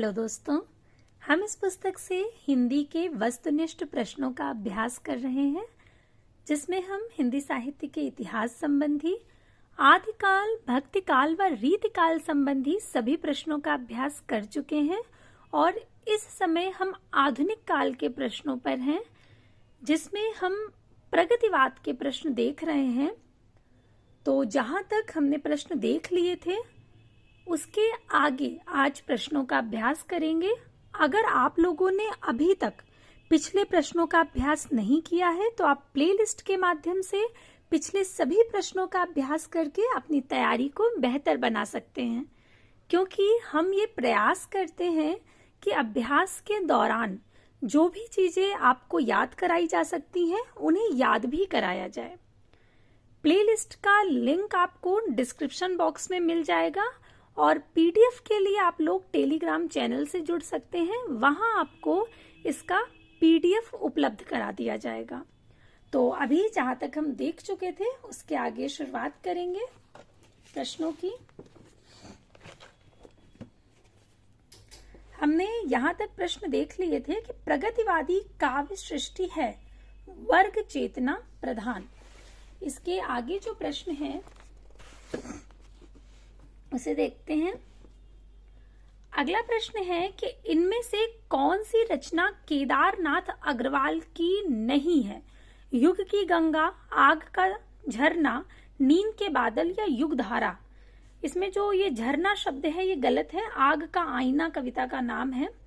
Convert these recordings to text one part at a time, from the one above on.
Hello दोस्तों, हम इस पुस्तक से हिंदी के वस्तुनिष्ठ प्रश्नों का अभ्यास कर रहे हैं, जिसमें हम हिंदी साहित्य के इतिहास संबंधी, आदिकाल, भक्तिकाल व रीतिकाल संबंधी सभी प्रश्नों का अभ्यास कर चुके हैं और इस समय हम आधुनिक काल के प्रश्नों पर हैं, जिसमें हम प्रगतिवाद के प्रश्न देख रहे हैं। तो जहां तक हमने प्रश्न देख लिए थे, उसके आगे आज प्रश्नों का अभ्यास करेंगे। अगर आप लोगों ने अभी तक पिछले प्रश्नों का अभ्यास नहीं किया है तो आप प्लेलिस्ट के माध्यम से पिछले सभी प्रश्नों का अभ्यास करके अपनी तैयारी को बेहतर बना सकते हैं, क्योंकि हम ये प्रयास करते हैं कि अभ्यास के दौरान जो भी चीजें आपको याद कराई जा सकती हैं उन्हें याद भी कराया जाए। प्लेलिस्ट का लिंक आपको डिस्क्रिप्शन बॉक्स में मिल जाएगा और पीडीएफ के लिए आप लोग टेलीग्राम चैनल से जुड़ सकते हैं, वहां आपको इसका पीडीएफ उपलब्ध करा दिया जाएगा। तो अभी जहां तक हम देख चुके थे उसके आगे शुरुआत करेंगे प्रश्नों की। हमने यहां तक प्रश्न देख लिए थे कि प्रगतिवादी काव्य सृष्टि है वर्ग चेतना प्रधान। इसके आगे जो प्रश्न है उसे देखते हैं। अगला प्रश्न है कि इनमें से कौन सी रचना केदारनाथ अग्रवाल की नहीं है? युग की गंगा, आग का झरना, नींद के बादल या युग धारा। इसमें जो ये झरना शब्द है ये गलत है, आग का आईना कविता का नाम है।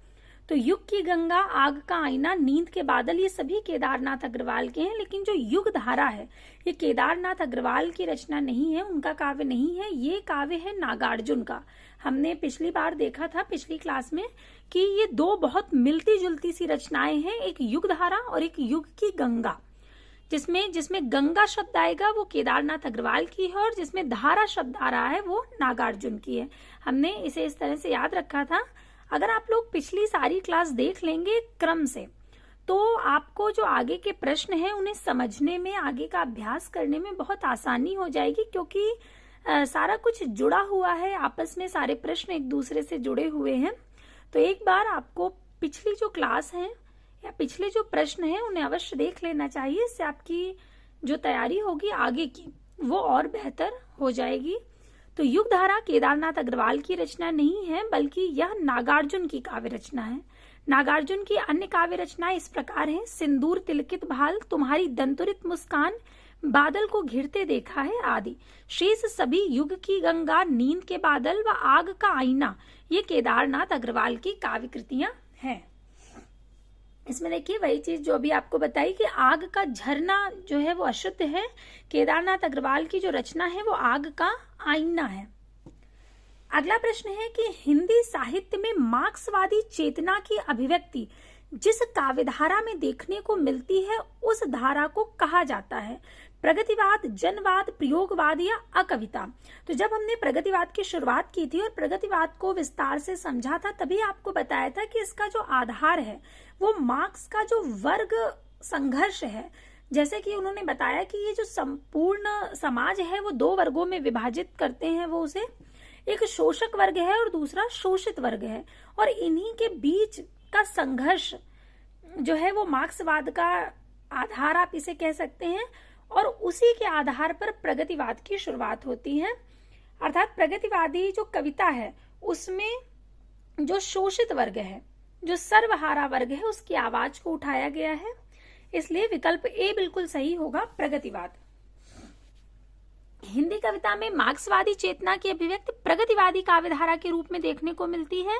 तो युग की गंगा, आग का आईना, नींद के बादल ये सभी केदारनाथ अग्रवाल के हैं, लेकिन जो युग धारा है ये केदारनाथ अग्रवाल की रचना नहीं है, उनका काव्य नहीं है। ये काव्य है नागार्जुन का। हमने पिछली बार देखा था पिछली क्लास में कि ये दो बहुत मिलती जुलती सी रचनाएं हैं, एक युग धारा और एक युग की गंगा। जिसमें गंगा शब्द आएगा वो केदारनाथ अग्रवाल की है और जिसमें धारा शब्द आ रहा है वो नागार्जुन की है। हमने इसे इस तरह से याद रखा था। अगर आप लोग पिछली सारी क्लास देख लेंगे क्रम से, तो आपको जो आगे के प्रश्न हैं उन्हें समझने में, आगे का अभ्यास करने में बहुत आसानी हो जाएगी, क्योंकि सारा कुछ जुड़ा हुआ है आपस में, सारे प्रश्न एक दूसरे से जुड़े हुए हैं। तो एक बार आपको पिछली जो क्लास है या पिछले जो प्रश्न हैं उन्हें अवश्य देख लेना चाहिए। इससे आपकी जो तैयारी होगी आगे की वो और बेहतर हो जाएगी। तो युग धारा केदारनाथ अग्रवाल की रचना नहीं है, बल्कि यह नागार्जुन की काव्य रचना है। नागार्जुन की अन्य काव्य रचनाएं इस प्रकार हैं: सिंदूर तिलकित भाल, तुम्हारी दंतुरित मुस्कान, बादल को घिरते देखा है आदि। शेष सभी युग की गंगा, नींद के बादल व आग का आईना ये केदारनाथ अग्रवाल की काव्य कृतियां हैं। इसमें देखिए वही चीज जो अभी आपको बताई कि आग का झरना जो है वो अशुद्ध है, केदारनाथ अग्रवाल की जो रचना है वो आग का आईना है। अगला प्रश्न है कि हिंदी साहित्य में मार्क्सवादी चेतना की अभिव्यक्ति जिस काव्यधारा में देखने को मिलती है उस धारा को कहा जाता है? प्रगतिवाद, जनवाद, प्रयोगवाद या अकविता। तो जब हमने प्रगतिवाद की शुरुआत की थी और प्रगतिवाद को विस्तार से समझा था, तभी आपको बताया था कि इसका जो आधार है वो मार्क्स का जो वर्ग संघर्ष है। जैसे कि उन्होंने बताया कि ये जो संपूर्ण समाज है वो दो वर्गों में विभाजित करते हैं, वो उसे एक शोषक वर्ग है और दूसरा शोषित वर्ग है, और इन्हीं के बीच का संघर्ष जो है वो मार्क्सवाद का आधार आप इसे कह सकते हैं, और उसी के आधार पर प्रगतिवाद की शुरुआत होती है। अर्थात प्रगतिवादी जो कविता है उसमें जो शोषित वर्ग है, जो सर्वहारा वर्ग है, उसकी आवाज को उठाया गया है। इसलिए विकल्प ए बिल्कुल सही होगा, प्रगतिवाद। हिंदी कविता में मार्क्सवादी चेतना की अभिव्यक्ति प्रगतिवादी काव्यधारा के रूप में देखने को मिलती है।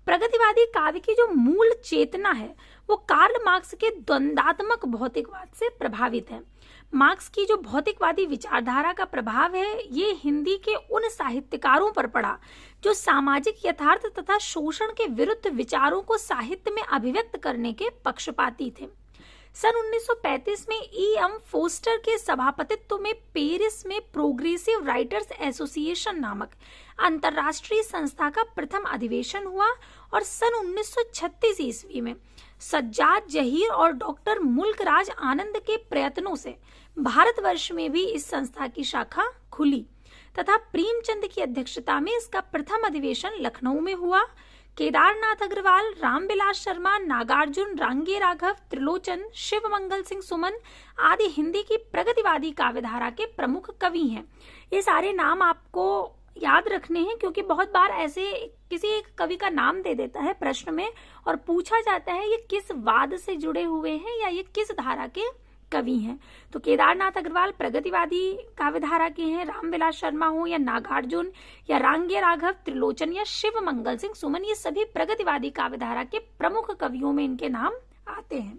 प्रगतिवादी काव्य की जो मूल चेतना है वो कार्ल मार्क्स के द्वंद्वात्मक भौतिकवाद से प्रभावित है। मार्क्स की जो भौतिकवादी विचारधारा का प्रभाव है ये हिंदी के उन साहित्यकारों पर पड़ा जो सामाजिक यथार्थ तथा शोषण के विरुद्ध विचारों को साहित्य में अभिव्यक्त करने के पक्षपाती थे। सन 1935 में E.M. फोस्टर के सभापतित्व में पेरिस में प्रोग्रेसिव राइटर्स एसोसिएशन नामक अंतरराष्ट्रीय संस्था का प्रथम अधिवेशन हुआ और सन 1936 ईस्वी में सज्जाद जहीर और डॉक्टर मुल्कराज आनंद के प्रयत्नों से भारतवर्ष में भी इस संस्था की शाखा खुली तथा प्रेमचंद की अध्यक्षता में इसका प्रथम अधिवेशन लखनऊ में हुआ। केदारनाथ अग्रवाल, रामविलास शर्मा, नागार्जुन, रांगे राघव, त्रिलोचन, शिव मंगल सिंह सुमन आदि हिंदी की प्रगतिवादी काव्यधारा के प्रमुख कवि हैं। ये सारे नाम आपको याद रखने हैं, क्योंकि बहुत बार ऐसे किसी एक कवि का नाम दे देता है प्रश्न में और पूछा जाता है ये किस वाद से जुड़े हुए हैं या ये किस धारा के कवि हैं। तो केदारनाथ अग्रवाल प्रगतिवादी काव्यधारा के हैं, रामविलास शर्मा हो या नागार्जुन या रांगे राघव, त्रिलोचन या शिव मंगल सिंह सुमन, ये सभी प्रगतिवादी काव्यधारा के प्रमुख कवियों में इनके नाम आते हैं।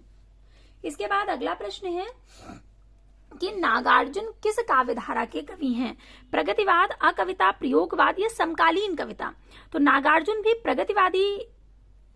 इसके बाद अगला प्रश्न है कि नागार्जुन किस काव्यधारा के कवि हैं? प्रगतिवाद, अकविता, प्रयोगवाद या समकालीन कविता? तो नागार्जुन भी प्रगतिवादी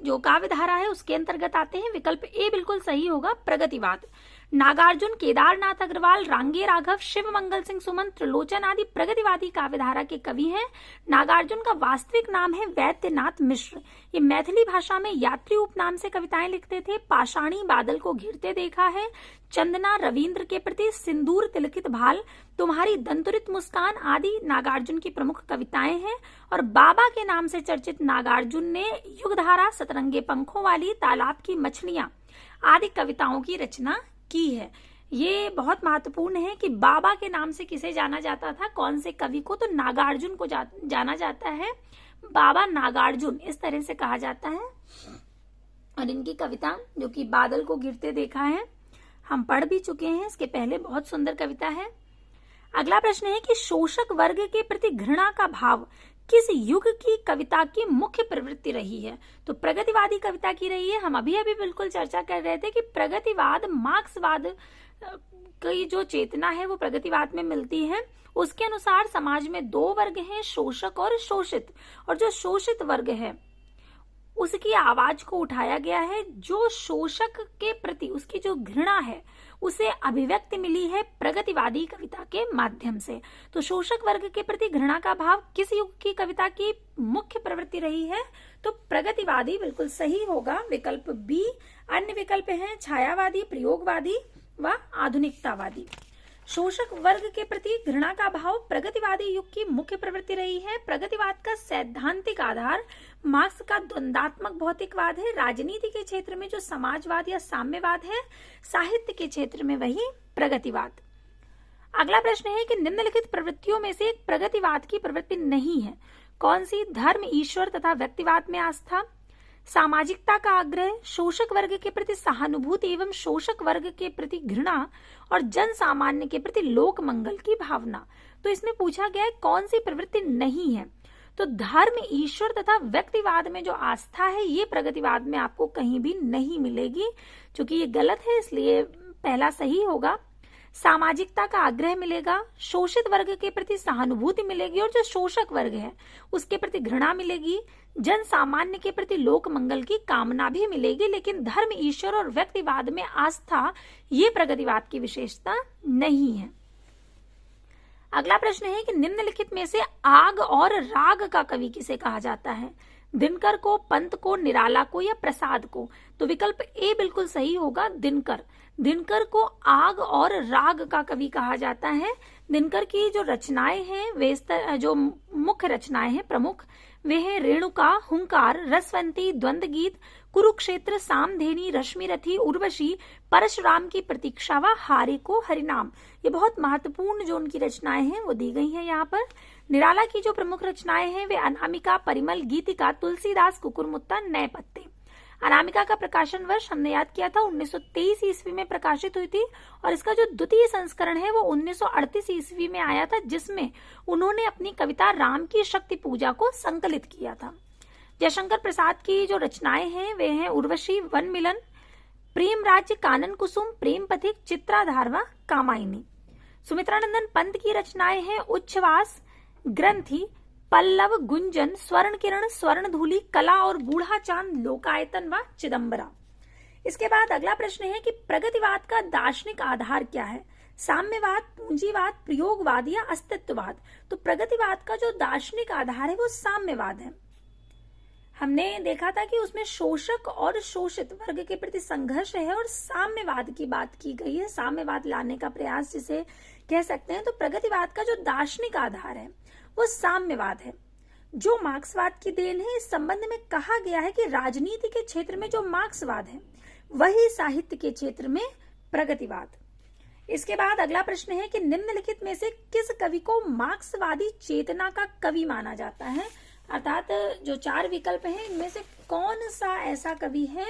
जो काव्यधारा है उसके अंतर्गत आते हैं। विकल्प ए बिल्कुल सही होगा, प्रगतिवाद। नागार्जुन, केदारनाथ अग्रवाल, रांगे राघव, शिव मंगल सिंह सुमन, त्रिलोचन आदि प्रगतिवादी काव्यधारा के कवि हैं। नागार्जुन का वास्तविक नाम है वैद्यनाथ मिश्र। ये मैथिली भाषा में यात्री उपनाम से कविताएं लिखते थे। पाषाणी बादल को घिरते देखा है, चंदना, रविंद्र के प्रति, सिंदूर तिलकित भाल, तुम्हारी दंतुरित मुस्कान आदि नागार्जुन की प्रमुख कविताएं हैं। और बाबा के नाम से चर्चित नागार्जुन ने युगधारा, सतरंगे पंखों वाली, तालाब की मछलियां आदि कविताओं की रचना की है। ये बहुत महत्वपूर्ण है कि बाबा के नाम से किसे जाना जाता था, कौन से कवि को? तो नागार्जुन को जाना जाता है, बाबा नागार्जुन इस तरह से कहा जाता है। और इनकी कविता जो कि बादल को गिरते देखा है हम पढ़ भी चुके हैं, इसके पहले बहुत सुंदर कविता है। अगला प्रश्न है कि शोषक वर्ग के प्रति घृणा का भाव किस युग की कविता की मुख्य प्रवृत्ति रही है? तो प्रगतिवादी कविता की रही है। हम अभी बिल्कुल चर्चा कर रहे थे कि प्रगतिवाद, मार्क्सवाद की जो चेतना है वो प्रगतिवाद में मिलती है। उसके अनुसार समाज में दो वर्ग हैं, शोषक और शोषित। और जो शोषित वर्ग है उसकी आवाज को उठाया गया है। जो शोषक के प्रति उसकी जो घृणा है उसे अभिव्यक्ति मिली है प्रगतिवादी कविता के माध्यम से। तो शोषक वर्ग के प्रति घृणा का भाव किस युग की कविता की मुख्य प्रवृत्ति रही है? तो प्रगतिवादी बिल्कुल सही होगा, विकल्प बी। अन्य विकल्प हैं छायावादी, प्रयोगवादी व आधुनिकतावादी। शोषक वर्ग के प्रति घृणा का भाव प्रगतिवादी युग की मुख्य प्रवृत्ति रही है। प्रगतिवाद का सैद्धांतिक आधार मार्क्स का द्वंदात्मक भौतिकवाद है। राजनीति के क्षेत्र में जो समाजवाद या साम्यवाद है, साहित्य के क्षेत्र में वही प्रगतिवाद। अगला प्रश्न है कि निम्नलिखित प्रवृत्तियों में से एक प्रगतिवाद की प्रवृत्ति नहीं है, कौन सी? धर्म, ईश्वर तथा व्यक्तिवाद में आस्था, सामाजिकता का आग्रह, शोषक वर्ग के प्रति सहानुभूति एवं शोषक वर्ग के प्रति घृणा और जन सामान्य के प्रति लोक मंगल की भावना। तो इसमें पूछा गया है कौन सी प्रवृत्ति नहीं है? तो धर्म, ईश्वर तथा व्यक्तिवाद में जो आस्था है ये प्रगतिवाद में आपको कहीं भी नहीं मिलेगी। चूंकि ये गलत है इसलिए पहला सही होगा। सामाजिकता का आग्रह मिलेगा, शोषित वर्ग के प्रति सहानुभूति मिलेगी और जो शोषक वर्ग है उसके प्रति घृणा मिलेगी, जन सामान्य के प्रति लोक मंगल की कामना भी मिलेगी। लेकिन धर्म, ईश्वर और व्यक्तिवाद में आस्था ये प्रगतिवाद की विशेषता नहीं है। अगला प्रश्न है कि निम्नलिखित में से आग और राग का कवि किसे कहा जाता है? दिनकर को, पंत को, निराला को या प्रसाद को? तो विकल्प ए बिल्कुल सही होगा, दिनकर। दिनकर को आग और राग का कवि कहा जाता है। दिनकर की जो रचनाएं हैं वे जो मुख्य रचनाएं हैं प्रमुख वे हैं रेणुका, हुंकार, रसवंती, द्वंद्व गीत, कुरुक्षेत्र, सामधेनी, रश्मिरथी, उर्वशी, परशुराम की प्रतीक्षा व हारे को हरिनाम। ये बहुत महत्वपूर्ण जो उनकी रचनाएं हैं वो दी गई हैं यहाँ पर। निराला की जो प्रमुख रचनाएं हैं वे अनामिका, परिमल, गीतिका, तुलसीदास, कुकुरमुत्ता, नए पत्ते। अनामिका का प्रकाशन वर्ष हमने याद किया था 1923 ईस्वी में प्रकाशित हुई थी और इसका जो द्वितीय संस्करण है वो 1938 ईस्वी में आया था, जिसमें उन्होंने अपनी कविता राम की शक्ति पूजा को संकलित किया था। जयशंकर प्रसाद की जो रचनाएं हैं वे हैं उर्वशी, वन मिलन, प्रेम राज्य, कानन कुसुम, प्रेम पथिक, चित्राधार व कामायनी। सुमित्रानंदन पंत की रचनाएं हैं उच्छ्वास, ग्रंथि, पल्लव, गुंजन, स्वर्ण किरण, स्वर्ण धूलि, कला और बूढ़ा चांद, लोकायतन व चिदंबरा। इसके बाद अगला प्रश्न है कि प्रगतिवाद का दार्शनिक आधार क्या है? साम्यवाद, पूंजीवाद, प्रयोगवाद या अस्तित्ववाद? तो प्रगतिवाद का जो दार्शनिक आधार है वो साम्यवाद है। हमने देखा था कि उसमें शोषक और शोषित वर्ग के प्रति संघर्ष है और साम्यवाद की बात की गई है, साम्यवाद लाने का प्रयास जिसे कह सकते हैं। तो प्रगतिवाद का जो दार्शनिक आधार है वो साम्यवाद है। जो मार्क्सवाद की देन है। इस संबंध में कहा गया है कि राजनीति के क्षेत्र में जो मार्क्सवाद है वही साहित्य के क्षेत्र में प्रगतिवाद। इसके बाद अगला प्रश्न है कि निम्नलिखित में से किस कवि को मार्क्सवादी चेतना का कवि माना जाता है। अर्थात जो 4 विकल्प हैं इनमें से कौन सा ऐसा कवि है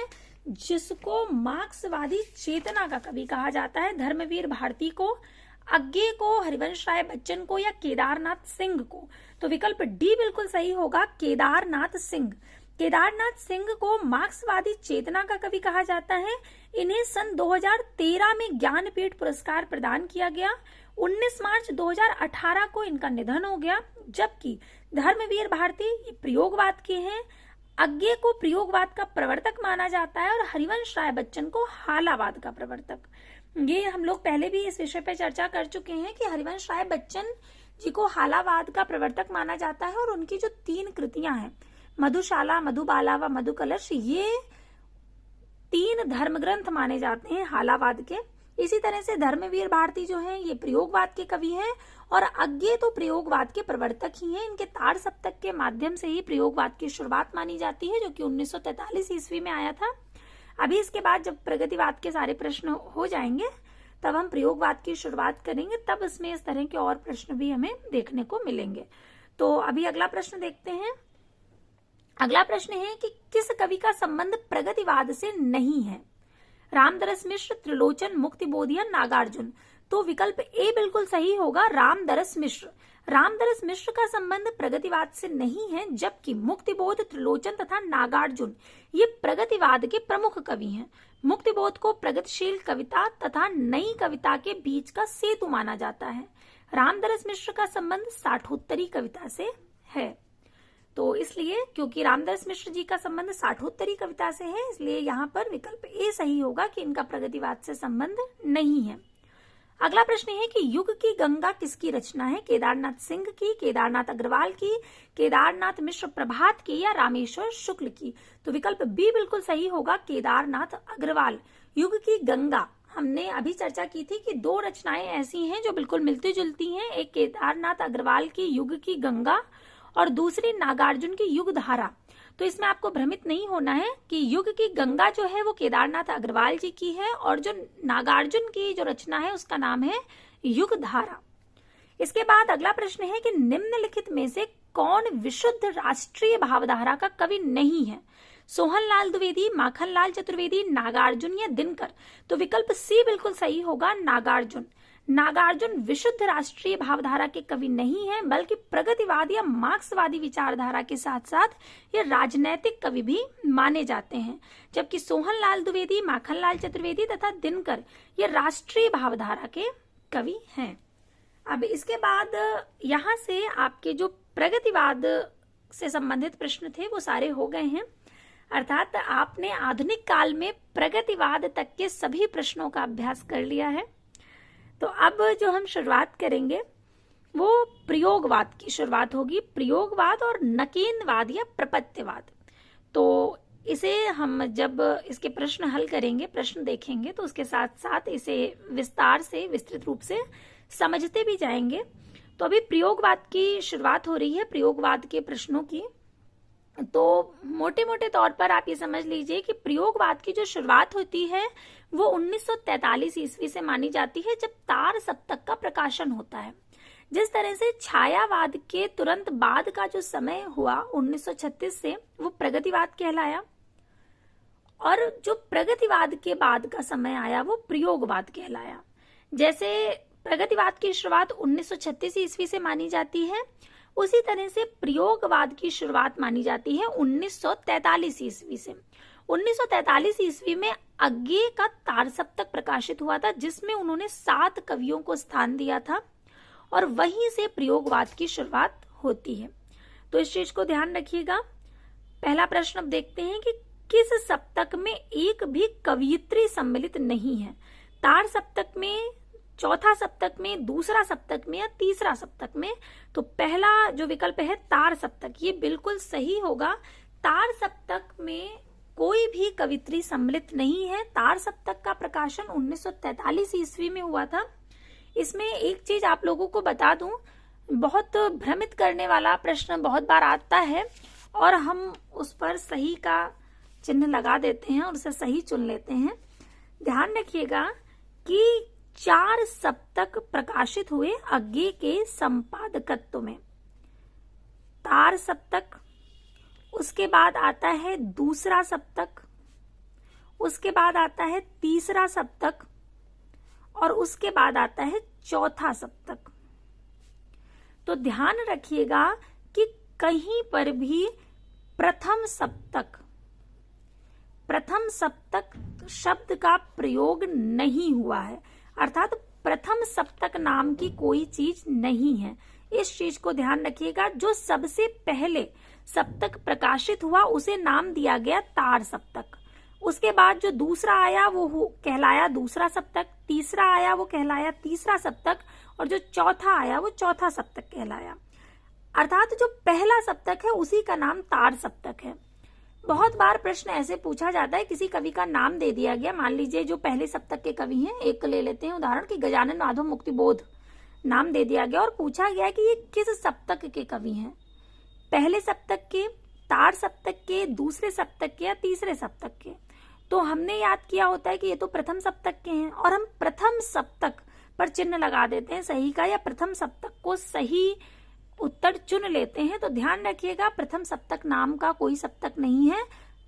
जिसको मार्क्सवादी चेतना का कवि कहा जाता है। धर्मवीर भारती को, अज्ञे को, हरिवंश राय बच्चन को या केदारनाथ सिंह को। तो विकल्प डी बिल्कुल सही होगा, केदारनाथ सिंह। केदारनाथ सिंह को मार्क्सवादी चेतना का कवि कहा जाता है। इन्हें सन 2013 में ज्ञानपीठ पुरस्कार प्रदान किया गया। 19 मार्च 2018 को इनका निधन हो गया। जबकि धर्मवीर भारती ये प्रयोगवाद के हैं, अज्ञे को प्रयोगवाद का प्रवर्तक माना जाता है और हरिवंश राय बच्चन को हालावाद का प्रवर्तक। ये हम लोग पहले भी इस विषय पर चर्चा कर चुके हैं कि हरिवंश राय बच्चन जी को हालावाद का प्रवर्तक माना जाता है और उनकी जो 3 कृतियां हैं, मधुशाला, मधुबाला व मधुकलश, ये 3 धर्म ग्रंथ माने जाते हैं हालावाद के। इसी तरह से धर्मवीर भारती जो हैं ये प्रयोगवाद के कवि हैं और अज्ञे तो प्रयोगवाद के प्रवर्तक ही हैं। इनके तार सप्तक के माध्यम से ही प्रयोगवाद की शुरुआत मानी जाती है, जो कि 1943 ईस्वी में आया था। अभी इसके बाद जब प्रगतिवाद के सारे प्रश्न हो जाएंगे तब हम प्रयोगवाद की शुरुआत करेंगे, तब इसमें इस तरह के और प्रश्न भी हमें देखने को मिलेंगे। तो अभी अगला प्रश्न देखते हैं। अगला प्रश्न है कि किस कवि का संबंध प्रगतिवाद से नहीं है। रामदरस मिश्र, त्रिलोचन, मुक्तिबोध या नागार्जुन। तो विकल्प ए बिल्कुल सही होगा, रामदरस मिश्र। रामदरस मिश्र का संबंध प्रगतिवाद से नहीं है, जबकि मुक्तिबोध, त्रिलोचन तथा नागार्जुन ये प्रगतिवाद के प्रमुख कवि हैं। मुक्तिबोध को प्रगतिशील कविता तथा नई कविता के बीच का सेतु माना जाता है। रामदरस मिश्र का संबंध साठोत्तरी कविता से है। तो इसलिए क्योंकि रामदरस मिश्र जी का संबंध साठोत्तरी कविता से है, इसलिए यहाँ पर विकल्प ए सही होगा कि इनका प्रगतिवाद से संबंध नहीं है। अगला प्रश्न है कि युग की गंगा किसकी रचना है। केदारनाथ सिंह की, केदारनाथ अग्रवाल की, केदारनाथ मिश्र प्रभात की या रामेश्वर शुक्ल की। तो विकल्प बी बिल्कुल सही होगा, केदारनाथ अग्रवाल। युग की गंगा हमने अभी चर्चा की थी कि 2 रचनाएं ऐसी हैं जो बिल्कुल मिलती जुलती हैं। एक केदारनाथ अग्रवाल की युग की गंगा और दूसरी नागार्जुन की युग धारा। तो इसमें आपको भ्रमित नहीं होना है कि युग की गंगा जो है वो केदारनाथ अग्रवाल जी की है और जो नागार्जुन की जो रचना है उसका नाम है युग धारा। इसके बाद अगला प्रश्न है कि निम्नलिखित में से कौन विशुद्ध राष्ट्रीय भावधारा का कवि नहीं है। सोहनलाल द्विवेदी, माखनलाल चतुर्वेदी, नागार्जुन या दिनकर। तो विकल्प सी बिल्कुल सही होगा, नागार्जुन। नागार्जुन विशुद्ध राष्ट्रीय भावधारा के कवि नहीं है, बल्कि प्रगतिवाद या मार्क्सवादी विचारधारा के साथ साथ ये राजनैतिक कवि भी माने जाते हैं। जबकि सोहनलाल द्विवेदी, माखनलाल चतुर्वेदी तथा दिनकर ये राष्ट्रीय भावधारा के कवि हैं। अब इसके बाद यहाँ से आपके जो प्रगतिवाद से संबंधित प्रश्न थे वो सारे हो गए हैं। अर्थात आपने आधुनिक काल में प्रगतिवाद तक के सभी प्रश्नों का अभ्यास कर लिया है। तो अब जो हम शुरुआत करेंगे वो प्रयोगवाद की शुरुआत होगी। प्रयोगवाद और नकीनवाद या प्रपत्तिवाद। तो इसे हम जब इसके प्रश्न हल करेंगे, प्रश्न देखेंगे, तो उसके साथ साथ इसे विस्तार से, विस्तृत रूप से समझते भी जाएंगे। तो अभी प्रयोगवाद की शुरुआत हो रही है, प्रयोगवाद के प्रश्नों की। तो मोटे मोटे तौर पर आप ये समझ लीजिए कि प्रयोगवाद की जो शुरुआत होती है वो 1943 ईस्वी से मानी जाती है, जब तार सप्तक का प्रकाशन होता है। जिस तरह से छायावाद के तुरंत बाद का जो समय हुआ 1936 से, वो प्रगतिवाद कहलाया, और जो प्रगतिवाद के बाद का समय आया वो प्रयोगवाद कहलाया। जैसे प्रगतिवाद की शुरुआत 1936 ईस्वी से मानी जाती है, उसी तरह से प्रयोगवाद की शुरुआत मानी जाती है 1943 ईस्वी से। 1943 ईस्वी में अज्ञे का तार सप्तक प्रकाशित हुआ था, जिसमें उन्होंने 7 कवियों को स्थान दिया था, और वहीं से प्रयोगवाद की शुरुआत होती है। तो इस चीज को ध्यान रखिएगा। पहला प्रश्न अब देखते हैं कि किस सप्तक में एक भी कवयित्री सम्मिलित नहीं है। तार सप्तक में, चौथा सप्तक में, दूसरा सप्तक में या तीसरा सप्तक में। तो पहला जो विकल्प है तार सप्तक, ये बिल्कुल सही होगा। तार सप्तक में कोई भी कवित्री सम्मिलित नहीं है। तार सप्तक का प्रकाशन 1943 ईस्वी में हुआ था। इसमें एक चीज आप लोगों को बता दूं, बहुत भ्रमित करने वाला प्रश्न बहुत बार आता है और हम उस पर सही का चिन्ह लगा देते हैं और उसे सही चुन लेते हैं। ध्यान रखिएगा कि 4 सप्तक प्रकाशित हुए अज्ञे के संपादकत्व में। तार सप्तक, उसके बाद आता है दूसरा सप्तक, उसके बाद आता है तीसरा सप्तक और उसके बाद आता है चौथा सप्तक। तो ध्यान रखिएगा कि कहीं पर भी प्रथम सप्तक शब्द का प्रयोग नहीं हुआ है, अर्थात प्रथम सप्तक नाम की कोई चीज नहीं है। इस चीज को ध्यान रखिएगा। जो सबसे पहले सप्तक प्रकाशित हुआ उसे नाम दिया गया तार सप्तक। उसके बाद जो दूसरा आया वो कहलाया दूसरा सप्तक, तीसरा आया वो कहलाया तीसरा सप्तक और जो चौथा आया वो चौथा सप्तक कहलाया। अर्थात जो पहला सप्तक है उसी का नाम तार सप्तक है। बहुत बार प्रश्न ऐसे पूछा जाता है, किसी कवि का नाम दे दिया गया, मान लीजिए जो पहले सप्तक के कवि हैं, एक ले लेते हैं उदाहरण कि गजानन माधव मुक्तिबोध, नाम दे दिया गया और पूछा गया कि ये किस सप्तक के कवि हैं, पहले सप्तक के, तार सप्तक के, दूसरे सप्तक के या तीसरे सप्तक के। तो हमने याद किया होता है कि ये तो प्रथम सप्तक के हैं और हम प्रथम सप्तक पर चिन्ह लगा देते हैं सही का, या प्रथम सप्तक को सही उत्तर चुन लेते हैं। तो ध्यान रखिएगा प्रथम सप्तक नाम का कोई सप्तक नहीं है,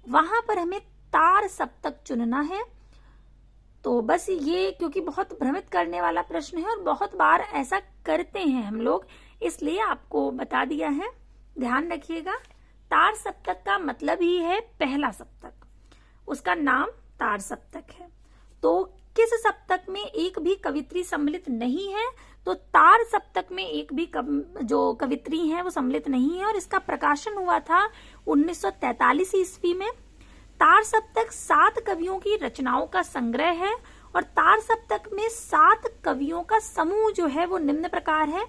वहां पर हमें तार सप्तक चुनना है। तो बस ये क्योंकि बहुत भ्रमित करने वाला प्रश्न है और बहुत बार ऐसा करते हैं हम लोग, इसलिए आपको बता दिया है। ध्यान रखिएगा तार सप्तक का मतलब ही है पहला सप्तक, उसका नाम तार सप्तक है। तो किस सप्तक में एक भी कवित्री सम्मिलित नहीं है, तो तार सप्तक में एक भी जो कवित्री है वो सम्मिलित नहीं है और इसका प्रकाशन हुआ था 1943 ईस्वी में। तार सप्तक 7 कवियों की रचनाओं का संग्रह है और तार सप्तक में 7 कवियों का समूह जो है वो निम्न प्रकार है।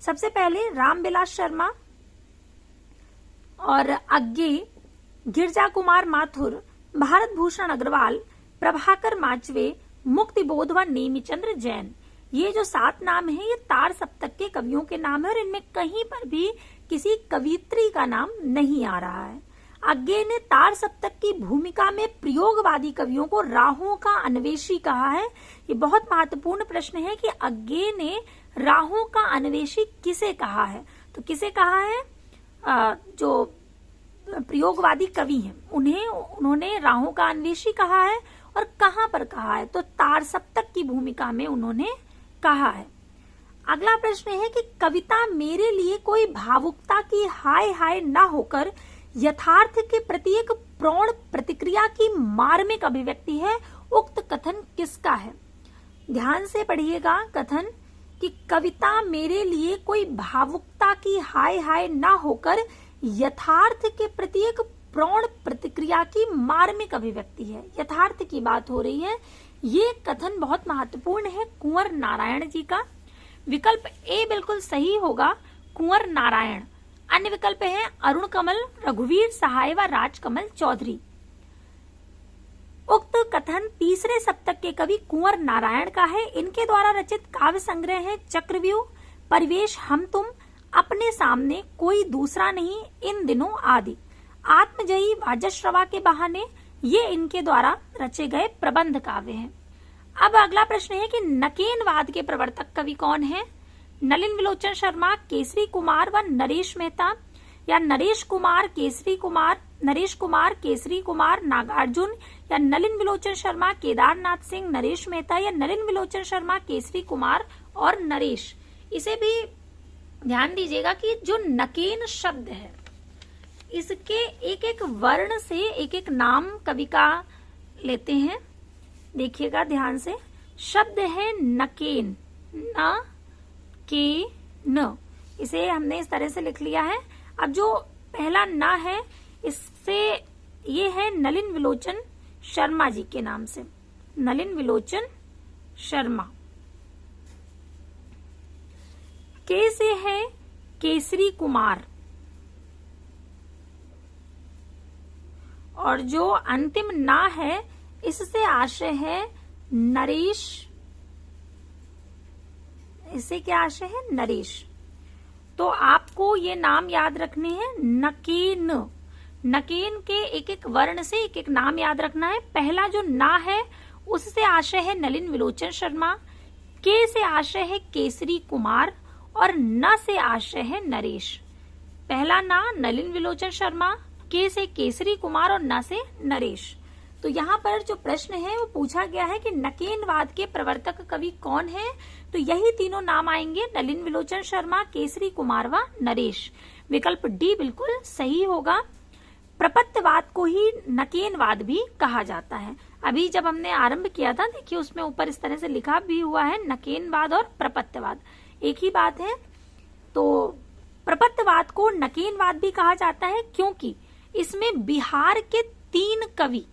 सबसे पहले रामविलास शर्मा और अज्ञे, गिरजा कुमार माथुर, भारत भूषण अग्रवाल, प्रभाकर माचवे, मुक्तिबोध व नेमिचंद्र जैन। ये जो 7 नाम हैं ये तार सप्तक के कवियों के नाम है और इनमें कहीं पर भी किसी कवित्री का नाम नहीं आ रहा है। अज्ञे ने तार सप्तक की भूमिका में प्रयोगवादी कवियों को राहों का अन्वेषी कहा है। ये बहुत महत्वपूर्ण प्रश्न है कि अज्ञे ने राहों का अन्वेषी किसे कहा है, तो किसे कहा है, जो प्रयोगवादी कवि हैं उन्होंने राहों का अन्वेषी कहा है और कहां पर कहा है, तो तार सप्तक की भूमिका में उन्होंने कहा है। अगला प्रश्न है कि कविता मेरे लिए कोई भावुकता की हाय हाय न होकर यथार्थ के प्रति एक प्रौढ़ प्रतिक्रिया की मार्मिक अभिव्यक्ति है, उक्त कथन किसका है। ध्यान से पढ़िएगा कथन कि कविता मेरे लिए कोई भावुकता की हाय हाय न होकर यथार्थ के प्रति एक प्रौढ़ प्रतिक्रिया की मार्मिक अभिव्यक्ति है। यथार्थ की बात हो रही है। ये कथन बहुत महत्वपूर्ण है कुंवर नारायण जी का। विकल्प ए बिल्कुल सही होगा, कुंवर नारायण। अन्य विकल्प है अरुण कमल, रघुवीर सहाय व राजकमल चौधरी। उक्त कथन तीसरे सप्तक के कवि कुंवर नारायण का है। इनके द्वारा रचित काव्य संग्रह है चक्रव्यूह, परिवेश हम तुम, अपने सामने कोई दूसरा नहीं, इन दिनों आदि, आत्मजयी, वाजश्रवा के बहाने, ये इनके द्वारा रचे गए प्रबंध काव्य हैं। अब अगला प्रश्न है कि नकेनवाद के प्रवर्तक कवि कौन है। नलिन विलोचन शर्मा, केसरी कुमार व नरेश मेहता, या नरेश कुमार, केसरी कुमार, नरेश कुमार, केसरी कुमार, नागार्जुन, या नलिन विलोचन शर्मा, केदारनाथ सिंह, नरेश मेहता, या नलिन विलोचन शर्मा, केसरी कुमार और नरेश। इसे भी ध्यान दीजिएगा कि जो नकेन शब्द है इसके एक एक वर्ण से एक एक नाम कवि का लेते हैं। देखिएगा ध्यान से, शब्द है नकेन, न के न, इसे हमने इस तरह से लिख लिया है। अब जो पहला न है इससे ये है नलिन विलोचन शर्मा जी के नाम से, नलिन विलोचन शर्मा। के से है केसरी कुमार और जो अंतिम ना है इससे आशय है नरेश, इससे क्या आशय है, नरेश। तो आपको ये नाम याद रखने हैं। नकेन, नकेन के एक एक वर्ण से एक एक नाम याद रखना है। पहला जो ना है उससे आशय है नलिन विलोचन शर्मा, के से आशय है केसरी कुमार और न से आशय है नरेश। पहला ना नलिन विलोचन शर्मा, के से केसरी कुमार और न से नरेश। तो यहाँ पर जो प्रश्न है वो पूछा गया है कि नकेनवाद के प्रवर्तक कवि कौन है, तो यही तीनों नाम आएंगे, नलिन विलोचन शर्मा, केसरी कुमार व नरेश। विकल्प डी बिल्कुल सही होगा। प्रपत्तिवाद को ही नकेनवाद भी कहा जाता है। अभी जब हमने आरंभ किया था, देखिए उसमें ऊपर इस तरह से लिखा भी हुआ है, नकेनवाद और प्रपत्तिवाद एक ही बात है। तो प्रपत्तिवाद को नकेनवाद भी कहा जाता है क्योंकि इसमें बिहार के 3 कवि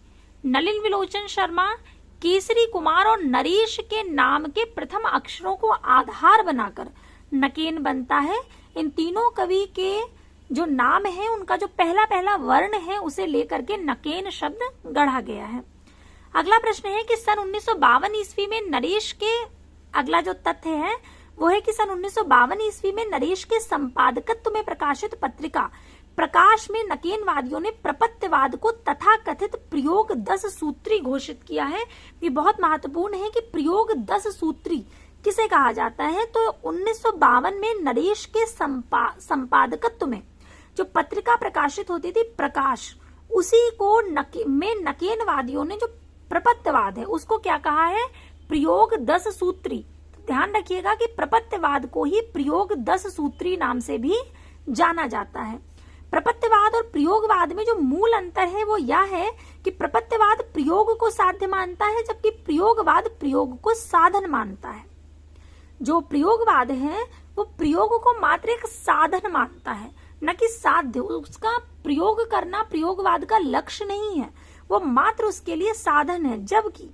नलिन विलोचन शर्मा, केसरी कुमार और नरेश के नाम के प्रथम अक्षरों को आधार बनाकर नकेन बनता है। इन तीनों कवि के जो नाम है उनका जो पहला पहला वर्ण है उसे लेकर के नकेन शब्द गढ़ा गया है। अगला प्रश्न है कि सन 1952 ईस्वी में नरेश के, अगला जो तथ्य है वो है कि सन 1952 ईस्वी में नरेश के संपादकत्व में प्रकाशित पत्रिका प्रकाश में नकेनवादियों ने प्रपत्तिवाद को तथाकथित प्रयोग 10 सूत्री घोषित किया है। ये बहुत महत्वपूर्ण है कि प्रयोग 10 सूत्री किसे कहा जाता है, तो 1952 में नरेश के संपादकत्व में जो पत्रिका प्रकाशित होती थी प्रकाश, उसी को नकेनवादियों ने जो प्रपत्तिवाद है उसको क्या कहा है, प्रयोग 10 सूत्री। ध्यान रखिएगा कि प्रपत्तिवाद को ही प्रयोग 10 सूत्री नाम से भी जाना जाता है। प्रपत्तिवाद और प्रयोगवाद में जो मूल अंतर है वो यह है कि प्रपत्तिवाद प्रयोग को साध्य मानता है जबकि प्रयोगवाद प्रयोग को साधन मानता है। जो प्रयोगवाद है वो प्रयोग को मात्र एक साधन मानता है, न कि साध्य। उसका प्रयोग करना प्रयोगवाद का लक्ष्य नहीं है, वो मात्र उसके लिए साधन है। जबकि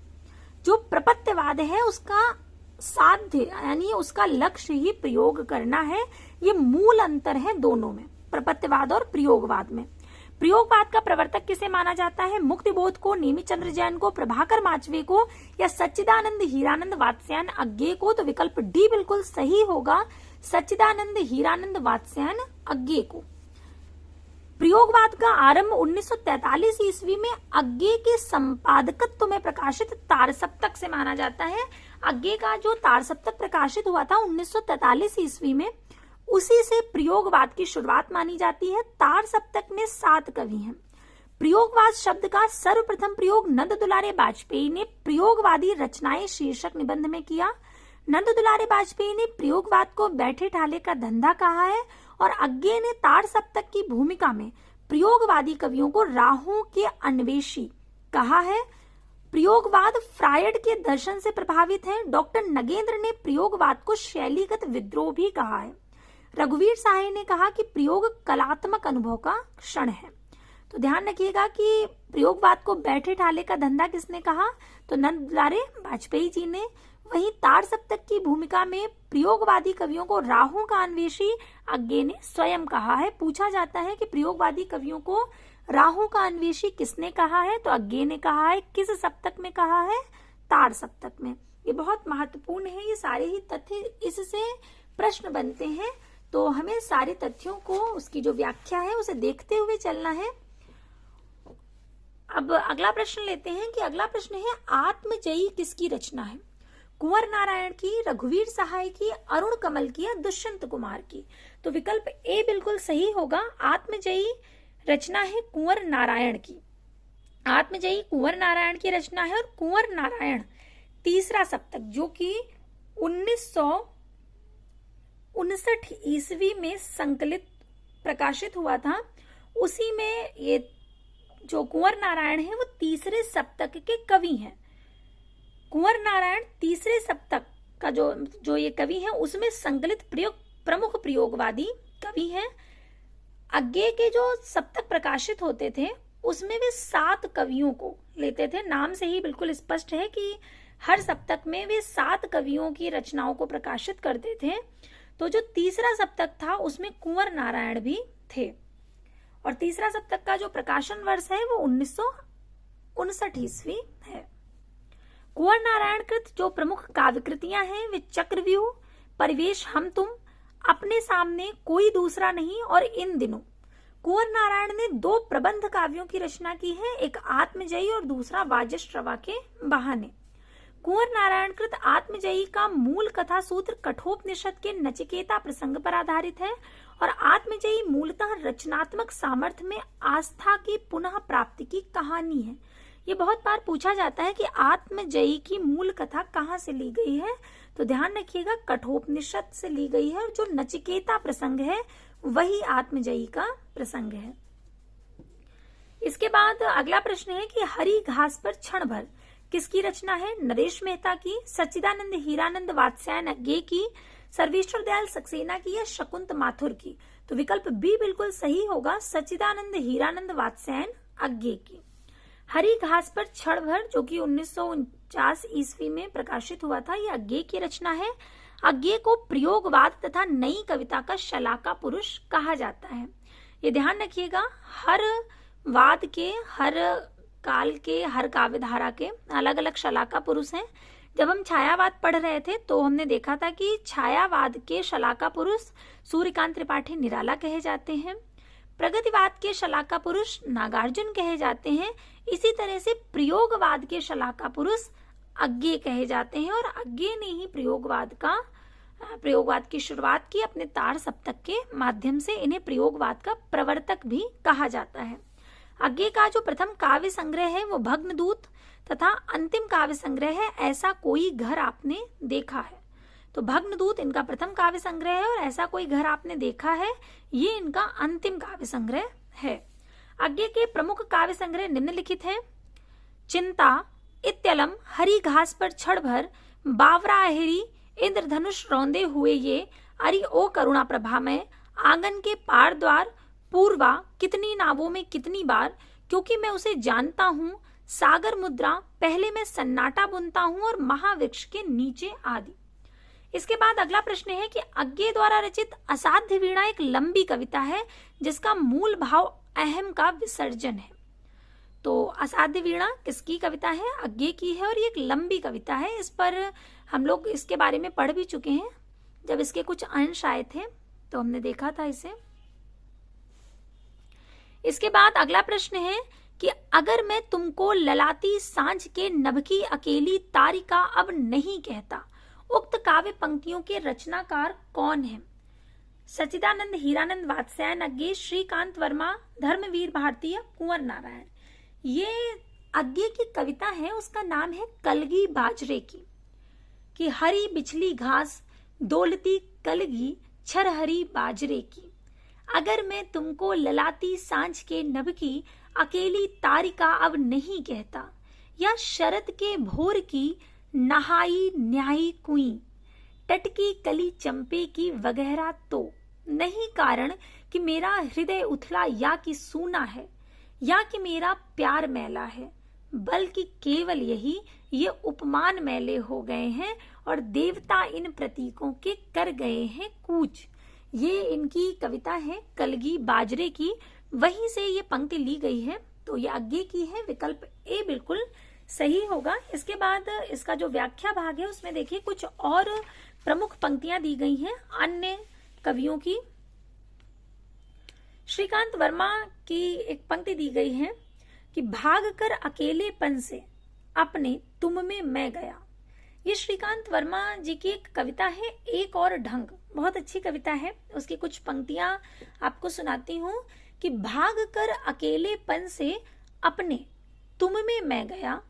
जो प्रपत्तिवाद है उसका साध्य यानी उसका लक्ष्य ही प्रयोग करना है। ये मूल अंतर है दोनों में, प्रपत्तिवाद और प्रयोगवाद में। प्रयोगवाद का प्रवर्तक किसे माना जाता है, मुक्तिबोध को, नेमिचंद्र जैन को, प्रभाकर माचवे को या सच्चिदानंद हीरानंद वात्स्यायन अज्ञे को, तो विकल्प डी बिल्कुल सही होगा, सच्चिदानंद हीरानंद वात्स्यायन अज्ञे को। प्रयोगवाद का आरंभ 1943 ईस्वी में अज्ञे के संपादकत्व में प्रकाशित तारसप्तक से माना जाता है। अज्ञे का जो तारसप्तक प्रकाशित हुआ था 1943 ईस्वी में, उसी से प्रयोगवाद की शुरुआत मानी जाती है। तारसप्तक में 7 कवि हैं। प्रयोगवाद शब्द का सर्वप्रथम प्रयोग नंद दुलारे वाजपेयी ने प्रयोगवादी रचनाएं शीर्षक निबंध में किया। नंद दुलारे वाजपेयी ने प्रयोगवाद को बैठे ठाले का धंधा कहा है और अज्ञे ने तारसप्तक की भूमिका में प्रयोगवादी कवियों को राहों के अन्वेषी कहा है। प्रयोगवाद फ्रायड के दर्शन से प्रभावित है। डॉक्टर नगेंद्र ने प्रयोगवाद को शैलीगत विद्रोह भी कहा है। रघुवीर साहे ने कहा कि प्रयोग कलात्मक अनुभव का क्षण है। तो ध्यान रखिएगा कि प्रयोगवाद को बैठे ठाले का धंधा किसने कहा, तो नंद दुलारे वाजपेयी जी ने। वहीं तारसप्तक की भूमिका में प्रयोगवादी कवियों को राहों का अन्वेषी अज्ञे ने स्वयं कहा है। पूछा जाता है कि प्रयोगवादी कवियों को राहों का अन्वेषी किसने कहा है, तो अज्ञे ने कहा है। किस सप्तक में कहा है, तारसप्तक में। ये बहुत महत्वपूर्ण है, ये सारे ही तथ्य इससे प्रश्न बनते हैं, तो हमें सारे तथ्यों को, उसकी जो व्याख्या है उसे देखते हुए चलना है। अब अगला प्रश्न लेते हैं कि अगला प्रश्न है आत्मजयी किसकी रचना है, कुंवर नारायण की, रघुवीर सहाय की, अरुण कमल की या दुष्यंत कुमार की। तो विकल्प ए बिल्कुल सही होगा, आत्मजयी रचना है कुंवर नारायण की। आत्मजयी कुंवर नारायण की रचना है और कुंवर नारायण तीसरा सप्तक जो कि 1959 ईस्वी में संकलित प्रकाशित हुआ था, उसी में ये जो कुंवर नारायण है वो तीसरे सप्तक के कवि हैं। कुंवर नारायण तीसरे सप्तक का जो ये कवि हैं उसमें संकलित प्रमुख प्रयोगवादी कवि हैं। अज्ञे के जो सप्तक प्रकाशित होते थे उसमें वे 7 कवियों को लेते थे। नाम से ही बिल्कुल स्पष्ट है कि हर सप्तक में वे 7 कवियों की रचनाओं को प्रकाशित करते थे। तो जो तीसरा सप्तक था उसमें कुंवर नारायण भी थे और तीसरा सप्तक का जो प्रकाशन वर्ष है वो 1959 ईस्वी है। कुंवर नारायण कृत जो प्रमुख काव्य कृतियां हैं वे चक्रव्यूह, परिवेश हम तुम, अपने सामने कोई दूसरा नहीं और इन दिनों कुंवर नारायण ने 2 प्रबंध काव्यों की रचना की है, एक आत्मजयी और दूसरा वाजश्रवा के बहाने। कुंवर नारायण कृत आत्मजयी का मूल कथा सूत्र कठोपनिषद के नचिकेता प्रसंग पर आधारित है और आत्मजयी मूलतः रचनात्मक सामर्थ्य में आस्था की पुनः प्राप्ति की कहानी है। ये बहुत बार पूछा जाता है कि आत्मजयी की मूल कथा कहाँ से ली गई है, तो ध्यान रखिएगा कठोपनिषद से ली गई है और जो नचिकेता प्रसंग है वही आत्मजयी का प्रसंग है। इसके बाद अगला प्रश्न है कि हरी घास पर क्षण भर किसकी रचना है? नरेश मेहता की, सच्चिदानंद हीरानंद वात्स्यायन अज्ञे की, सर्वेश्वर दयाल सक्सेना की या शकुंत माथुर की? तो विकल्प बी बिल्कुल सही होगा, सच्चिदानंद हीरानंद वात्स्यायन अज्ञे की। हरी घास पर क्षण भर जो कि 1949 ईस्वी में प्रकाशित हुआ था, यह अज्ञे की रचना है। अज्ञे को प्रयोगवाद तथा नई कविता का शलाका पुरुष कहा जाता है। ये ध्यान रखिएगा, हर वाद के, हर काल के, हर काव्य धारा के अलग अलग शलाका पुरुष हैं। जब हम छायावाद पढ़ रहे थे तो हमने देखा था कि छायावाद के शलाका पुरुष सूर्यकांत त्रिपाठी निराला कहे जाते हैं, प्रगतिवाद के शलाका पुरुष नागार्जुन कहे जाते हैं। इसी तरह से प्रयोगवाद के शलाका पुरुष अज्ञे कहे जाते हैं और अज्ञे ने ही प्रयोगवाद की शुरुआत की अपने तार सप्तक के माध्यम से। इन्हें प्रयोगवाद का प्रवर्तक भी कहा जाता है। अज्ञे का जो प्रथम काव्य संग्रह है वो भग्नदूत तथा अंतिम काव्य संग्रह है ऐसा कोई घर आपने देखा है। तो भग्नदूत इनका प्रथम काव्य संग्रह है और ऐसा कोई घर आपने देखा है ये इनका अंतिम काव्य संग्रह है। अज्ञे के प्रमुख काव्य संग्रह निम्नलिखित है: चिंता, इत्यलम, हरी घास पर क्षण भर, बावरा अहिरी, इंद्रधनुष रौंदे हुए ये, अरि ओ करुणा प्रभा में, आंगन के पार द्वार, पूर्वा, कितनी नावों में कितनी बार, क्योंकि मैं उसे जानता हूँ, सागर मुद्रा, पहले मैं सन्नाटा बुनता हूँ और महावृक्ष के नीचे आदि। इसके बाद अगला प्रश्न है कि अज्ञे द्वारा रचित असाध्य वीणा एक लंबी कविता है जिसका मूल भाव अहम का विसर्जन है। तो असाध्य वीणा किसकी कविता है? अज्ञे की है और ये एक लंबी कविता है। इस पर हम लोग इसके बारे में पढ़ भी चुके हैं, जब इसके कुछ अंश आए थे तो हमने देखा था इसे। इसके बाद अगला प्रश्न है कि अगर मैं तुमको ललाती सांझ के नभ की अकेली तारिका अब नहीं कहता, उक्त काव्य पंक्तियों के रचनाकार कौन है? सच्चिदानंद हीरानंद वात्स्यायन अज्ञे, श्रीकांत वर्मा, धर्मवीर भारती या कुंवर नारायण? ये अज्ञे की कविता है, उसका नाम है कलगी बाजरे की। कि हरी बिछली घास डोलती कलगी छरहरी बाजरे की, अगर मैं तुमको ललाती सांझ के नभ की अकेली तारिका अब नहीं कहता, या शरद के भोर की नहाई न्यायी कुई, टटकी कली चंपे की वगैरह, तो नहीं कारण कि मेरा हृदय उथला या कि सूना है, या कि मेरा प्यार मैला है, बल्कि केवल यही ये उपमान मैले हो गए हैं और देवता इन प्रतीकों के कर गए हैं कूच। ये इनकी कविता है कलगी बाजरे की, वहीं से ये पंक्ति ली गई है। तो ये अज्ञे की है, विकल्प ए बिल्कुल सही होगा। इसके बाद इसका जो व्याख्या भाग है उसमें देखिए कुछ और प्रमुख पंक्तियां दी गई हैं अन्य कवियों की। श्रीकांत वर्मा की एक पंक्ति दी गई है कि भाग कर अकेलेपन से अपने तुम में मैं गया। ये श्रीकांत वर्मा जी की एक कविता है, एक और ढंग, बहुत अच्छी कविता है। उसकी कुछ पंक्तियां आपको सुनाती हूँ कि भाग कर अकेलेपन से अपने तुम में मैं गया,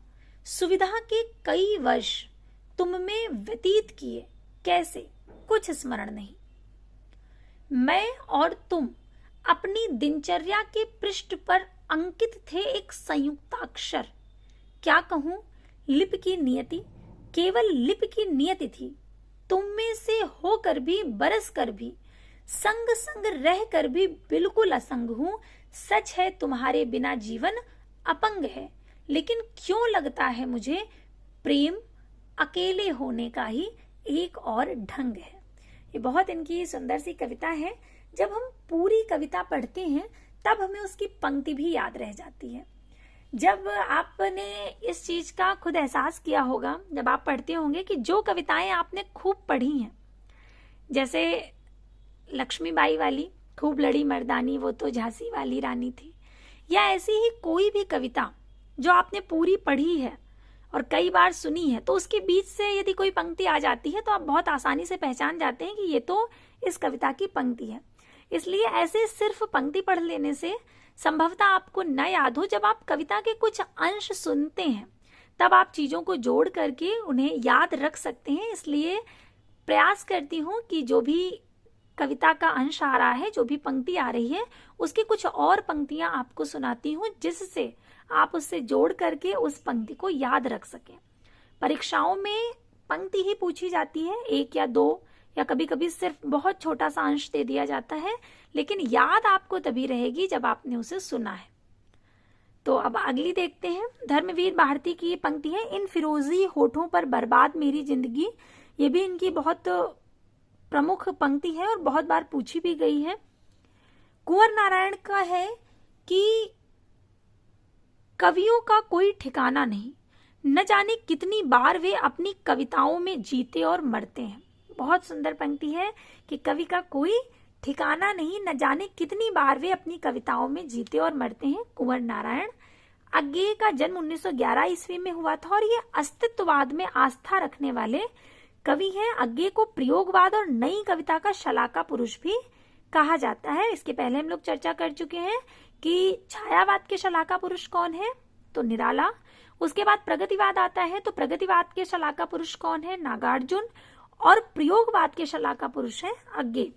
सुविधा के कई वर्ष तुम में व्यतीत किए, कैसे कुछ स्मरण नहीं। मैं और तुम अपनी दिनचर्या के पृष्ठ पर अंकित थे एक संयुक्ताक्षर। क्या कहूं, लिपि की नियति, केवल लिपि की नियति थी। तुम में से होकर भी, बरस कर भी, संग संग रह कर भी बिल्कुल असंग हूं। सच है तुम्हारे बिना जीवन अपंग है, लेकिन क्यों लगता है मुझे प्रेम अकेले होने का ही एक और ढंग है। ये बहुत इनकी सुंदर सी कविता है। जब हम पूरी कविता पढ़ते हैं तब हमें उसकी पंक्ति भी याद रह जाती है। जब आपने इस चीज का खुद एहसास किया होगा, जब आप पढ़ते होंगे कि जो कविताएं आपने खूब पढ़ी हैं, जैसे लक्ष्मीबाई वाली, खूब लड़ी मर्दानी वो तो झांसी वाली रानी थी, या ऐसी ही कोई भी कविता जो आपने पूरी पढ़ी है और कई बार सुनी है, तो उसके बीच से यदि कोई पंक्ति आ जाती है तो आप बहुत आसानी से पहचान जाते हैं कि ये तो इस कविता की पंक्ति है। इसलिए ऐसे सिर्फ पंक्ति पढ़ लेने से संभवतः आपको न याद हो। जब आप कविता के कुछ अंश सुनते हैं तब आप चीजों को जोड़ करके उन्हें याद रख सकते हैं। इसलिए प्रयास करती हूँ कि जो भी कविता का अंश आ रहा है, जो भी पंक्ति आ रही है, उसकी कुछ और पंक्तियां आपको सुनाती हूँ जिससे आप उससे जोड़ करके उस पंक्ति को याद रख सकें। परीक्षाओं में पंक्ति ही पूछी जाती है, एक या दो, या कभी कभी सिर्फ बहुत छोटा सा अंश दे दिया जाता है, लेकिन याद आपको तभी रहेगी जब आपने उसे सुना है। तो अब अगली देखते हैं। धर्मवीर भारती की ये पंक्ति है, इन फिरोजी होठों पर बर्बाद मेरी जिंदगी। ये भी इनकी बहुत प्रमुख पंक्ति है और बहुत बार पूछी भी गई है। कुंवर नारायण का है कि कवियों का कोई ठिकाना नहीं, न जाने कितनी बार वे अपनी कविताओं में जीते और मरते हैं। बहुत सुंदर पंक्ति है कि कवि का कोई ठिकाना नहीं, न जाने कितनी बार वे अपनी कविताओं में जीते और मरते हैं। कुंवर नारायण। अज्ञेय का जन्म 1911 ईस्वी में हुआ था और ये अस्तित्ववाद में आस्था रखने वाले कवि हैं। अज्ञेय को प्रयोगवाद और नई कविता का शलाका पुरुष भी कहा जाता है। इसके पहले हम लोग चर्चा कर चुके हैं कि छायावाद के शलाका पुरुष कौन है, तो निराला। उसके बाद प्रगतिवाद आता है, तो प्रगतिवाद के शलाका पुरुष कौन है, नागार्जुन। और प्रयोगवाद के शलाका पुरुष है अज्ञेय।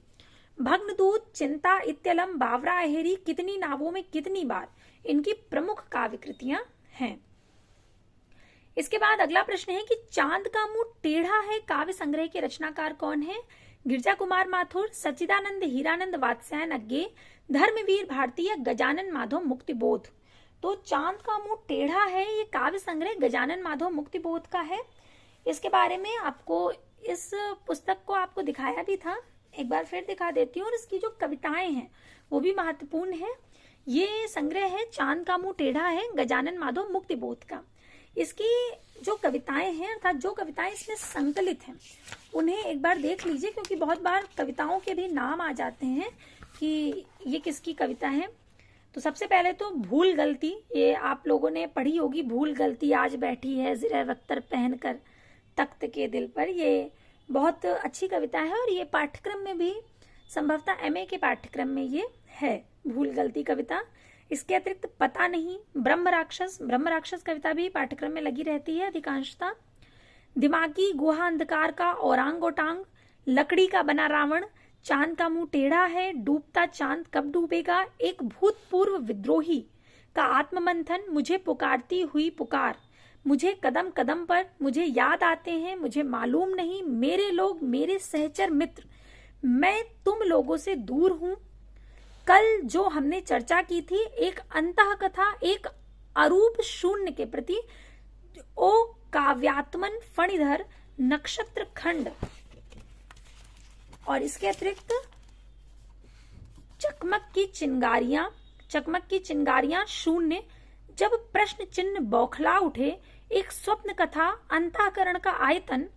भग्नदूत, चिंता, इत्यलम, बावरा, अहेरी, कितनी नावों में कितनी बार, इनकी प्रमुख काव्य कृतियां हैं। इसके बाद अगला प्रश्न है कि चांद का मुंह टेढ़ा है काव्य संग्रह के रचनाकार कौन है। गिरजा कुमार माथुर, सच्चिदानंद हीरानंद वात्स्यायन अज्ञेय, धर्मवीर भारती या गजानन माधव मुक्तिबोध। तो चांद का मुंह टेढ़ा है ये काव्य संग्रह गजानन माधव मुक्तिबोध का है। इसके बारे में आपको इस पुस्तक को आपको दिखाया भी था, एक बार फिर दिखा देती हूँ। और इसकी जो कविताएं हैं वो भी महत्वपूर्ण है। ये संग्रह है चांद का मुंह टेढ़ा है गजानन माधव मुक्तिबोध का। इसकी जो कविताएं हैं अर्थात जो कविताएं इसमें संकलित हैं उन्हें एक बार देख लीजिए, क्योंकि बहुत बार कविताओं के भी नाम आ जाते हैं कि ये किसकी कविता है। तो सबसे पहले तो भूल गलती, ये आप लोगों ने पढ़ी होगी। भूल गलती आज बैठी है ज़िरे वक्तर पहनकर तख्त के दिल पर। ये बहुत अच्छी कविता है और ये पाठ्यक्रम में भी संभवतः एमए के पाठ्यक्रम में ये है, भूल गलती कविता। इसके अतिरिक्त पता नहीं, ब्रह्म राक्षस कविता भी पाठ्यक्रम में लगी रहती है अधिकांशतः। दिमागी गुहा अंधकार का औरांग ओटांग, लकड़ी का बना रावण, चांद का मुंह टेढ़ा है, डूबता चांद कब डूबेगा, एक भूतपूर्व विद्रोही का आत्ममंथन, मुझे पुकारती हुई पुकार, मुझे कदम कदम पर, मुझे याद आते हैं, मुझे मालूम नहीं, मेरे लोग, मेरे सहचर मित्र, मैं तुम लोगों से दूर हूं। कल जो हमने चर्चा की थी, एक अंतः कथा, एक अरूप शून्य के प्रति, ओ काव्यात्मन फणिधर नक्षत्र खंड। और इसके अतिरिक्त चकमक की चिंगारियां शून्य, जब प्रश्न चिन्ह बौखला उठे, एक स्वप्न कथा, अंतःकरण का आयतन,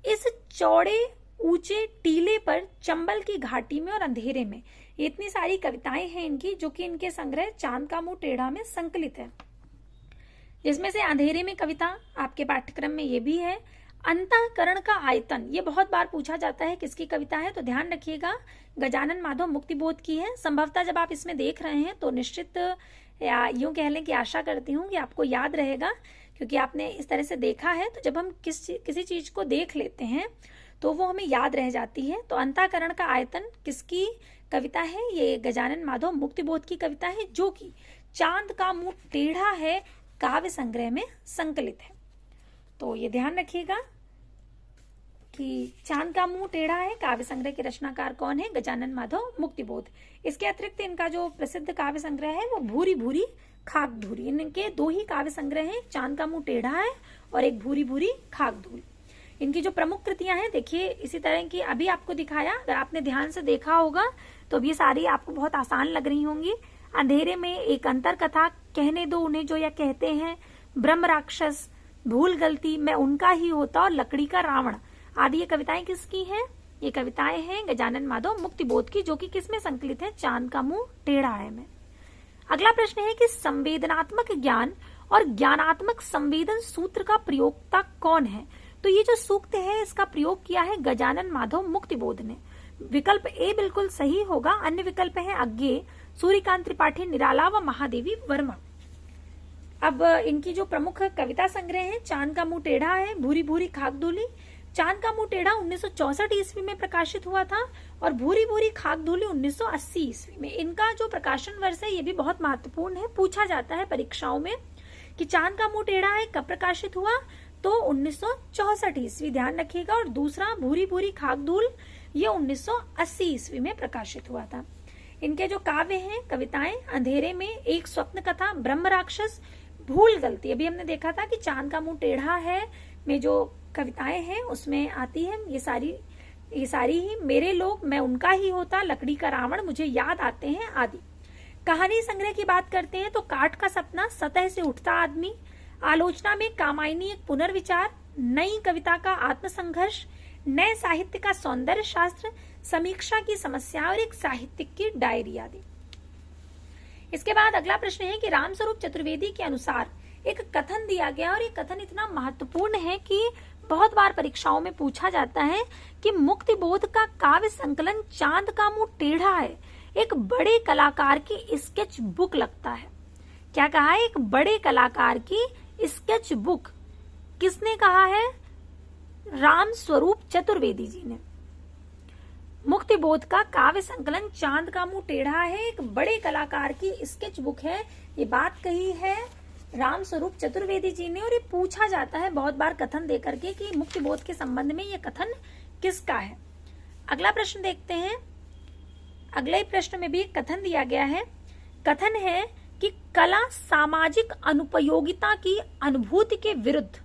इस चौड़े ऊंचे टीले पर, चंबल की घाटी में और अंधेरे में। इतनी सारी कविताएं हैं इनकी जो कि इनके संग्रह चांद का मुंह टेढ़ा में संकलित है। जिसमें से अंधेरे में कविता आपके पाठ्यक्रम में ये भी है। अंतःकरण का आयतन, ये बहुत बार पूछा जाता है किसकी कविता है, तो ध्यान रखिएगा गजानन माधव मुक्तिबोध की है। संभवतः जब आप इसमें देख रहे हैं तो निश्चित या यूं कह लें कि आशा करती हूँ कि आपको याद रहेगा, क्योंकि आपने इस तरह से देखा है। तो जब हम किसी चीज को देख लेते हैं तो वो हमें याद रह जाती है। तो अंतःकरण का आयतन किसकी कविता है, ये गजानन माधव मुक्तिबोध की कविता है, जो कि चांद का मुंह टेढ़ा है काव्य संग्रह में संकलित है। तो ये ध्यान रखिएगा कि चांद का मुंह टेढ़ा है काव्य संग्रह के रचनाकार कौन है, गजानन माधव मुक्तिबोध। इसके अतिरिक्त इनका जो प्रसिद्ध काव्य संग्रह है वो भूरी भूरी खाक धूरी। इनके दो ही काव्य संग्रह हैं, चांद का मुंह टेढ़ा है और एक भूरी भूरी खाक धूरी। इनकी जो प्रमुख कृतियां हैं देखिए इसी तरह की अभी आपको दिखाया, अगर आपने ध्यान से देखा होगा तो ये सारी आपको बहुत आसान लग रही होंगी। अंधेरे में, एक अंतर कथा, कहने दो उन्हें जो या कहते हैं, ब्रह्म राक्षस, भूल गलती, मैं उनका ही होता और लकड़ी का रावण आदि ये कविताएं किसकी हैं, ये कविताएं हैं गजानन माधव मुक्तिबोध की, जो कि किसमें संकलित है? चांद का मुंह टेढ़ा है में। अगला प्रश्न है कि संवेदनात्मक ज्ञान और ज्ञानात्मक संवेदन सूत्र का प्रयोक्ता कौन है? तो ये जो सूक्त है इसका प्रयोग किया है गजानन माधव मुक्तिबोध ने। विकल्प ए बिल्कुल सही होगा। अन्य विकल्प हैं अज्ञेय, सूर्यकांत त्रिपाठी निराला व महादेवी वर्मा। अब इनकी जो प्रमुख कविता संग्रह है, चांद का मुंह टेढ़ा है, भूरी भूरी खाकधूली। चांद का मुंह टेढ़ा 1964 ईस्वी में प्रकाशित हुआ था और भूरी भूरी खाकधूली 1980 ईस्वी में। इनका जो प्रकाशन वर्ष है ये भी बहुत महत्वपूर्ण है, पूछा जाता है परीक्षाओं में कि चांद का मुंह टेढ़ा है कब प्रकाशित हुआ? तो 1964 ईस्वी, ध्यान रखिएगा। और दूसरा भूरी भूरी खाकधूल ये 1980 ईस्वी में प्रकाशित हुआ था। इनके जो काव्य हैं, कविताएं, अंधेरे में, एक स्वप्न कथा, ब्रह्म राक्षस, भूल गलती, अभी हमने देखा था कि चांद का मुंह टेढ़ा है में जो कविताएं हैं उसमें आती है ये सारी ही, मेरे लोग, मैं उनका ही होता, लकड़ी का रावण, मुझे याद आते हैं आदि। कहानी संग्रह की बात करते हैं तो काठ का सपना, सतह से उठता आदमी, आलोचना में कामायनी एक पुनर्विचार, नई कविता का आत्मसंघर्ष, नए साहित्य का सौंदर्य शास्त्र, समीक्षा की समस्या और एक साहित्यिक की डायरी आदि। इसके बाद अगला प्रश्न है कि रामस्वरूप चतुर्वेदी के अनुसार एक कथन दिया गया और ये कथन इतना महत्वपूर्ण है कि बहुत बार परीक्षाओं में पूछा जाता है कि मुक्तिबोध का काव्य संकलन चांद का मुंह टेढ़ा है, एक बड़े कलाकार की स्केच बुक लगता है। क्या कहा है? एक बड़े कलाकार की स्केच बुक। किसने कहा है? रामस्वरूप चतुर्वेदी जी ने। मुक्तिबोध का काव्य संकलन चांद का मुंह टेढ़ा है, एक बड़े कलाकार की स्केच बुक है, ये बात कही है रामस्वरूप चतुर्वेदी जी ने। और ये पूछा जाता है बहुत बार कथन देकर के कि मुक्तिबोध के संबंध में ये कथन किसका है। अगला प्रश्न देखते हैं। अगले प्रश्न में भी एक कथन दिया गया है। कथन है कि कला सामाजिक अनुपयोगिता की अनुभूति के विरुद्ध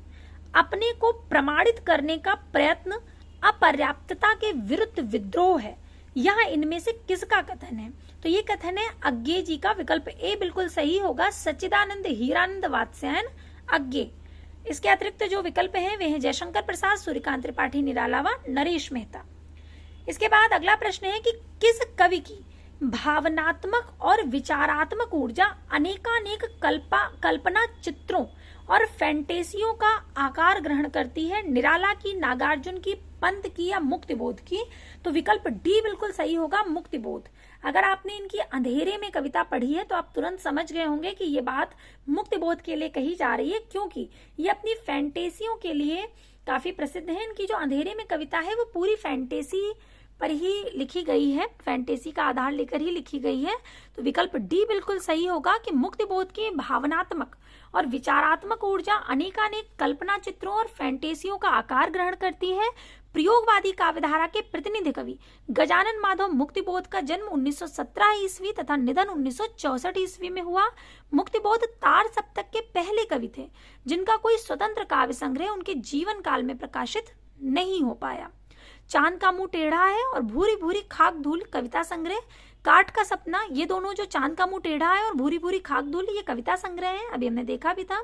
अपने को प्रमाणित करने का प्रयत्न, अपर्याप्तता के विरुद्ध विद्रोह है। यह इनमें से किसका कथन है? तो ये कथन है अज्ञेय जी का। विकल्प ए बिल्कुल सही होगा। सच्चिदानंद हीरानंद वात्स्यायन अज्ञेय। इसके अतिरिक्त जो विकल्प हैं वे हैं जयशंकर प्रसाद, सूर्यकांत त्रिपाठी निराला व नरेश मेहता। इसके बाद अगला प्रश्न है कि किस कवि की भावनात्मक और विचारात्मक ऊर्जा अनेकानेक कल्पना चित्रों और फैंटेसियों का आकार ग्रहण करती है? निराला की, नागार्जुन की, पंत की या मुक्तिबोध की? तो विकल्प डी बिल्कुल सही होगा, मुक्तिबोध। अगर आपने इनकी अंधेरे में कविता पढ़ी है तो आप तुरंत समझ गए होंगे कि ये बात मुक्तिबोध के लिए कही जा रही है, क्योंकि ये अपनी फैंटेसियों के लिए काफी प्रसिद्ध है। इनकी जो अंधेरे में कविता है वो पूरी फैंटेसी पर ही लिखी गई है, फैंटेसी का आधार लेकर ही लिखी गई है। तो विकल्प डी बिल्कुल सही होगा कि मुक्तिबोध की भावनात्मक और विचारात्मक ऊर्जा अनेकानेक कल्पना चित्रों और फैंटेसियों का आकार ग्रहण करती है। प्रयोगवादी काव्यधारा के प्रतिनिधि कवि गजानन माधव मुक्तिबोध का जन्म 1917 ईस्वी तथा निधन 1964 ईस्वी में हुआ। मुक्तिबोध तार सप्तक के पहले कवि थे जिनका कोई स्वतंत्र काव्य संग्रह उनके जीवन काल में प्रकाशित नहीं हो पाया। चांद का मुंह टेढ़ा है और भूरी भूरी खाक धूल कविता संग्रह, काठ का सपना, ये दोनों जो चांद का मुंह टेढ़ा है और भूरी भूरी खाक धूल ये कविता संग्रह है, अभी हमने देखा भी था।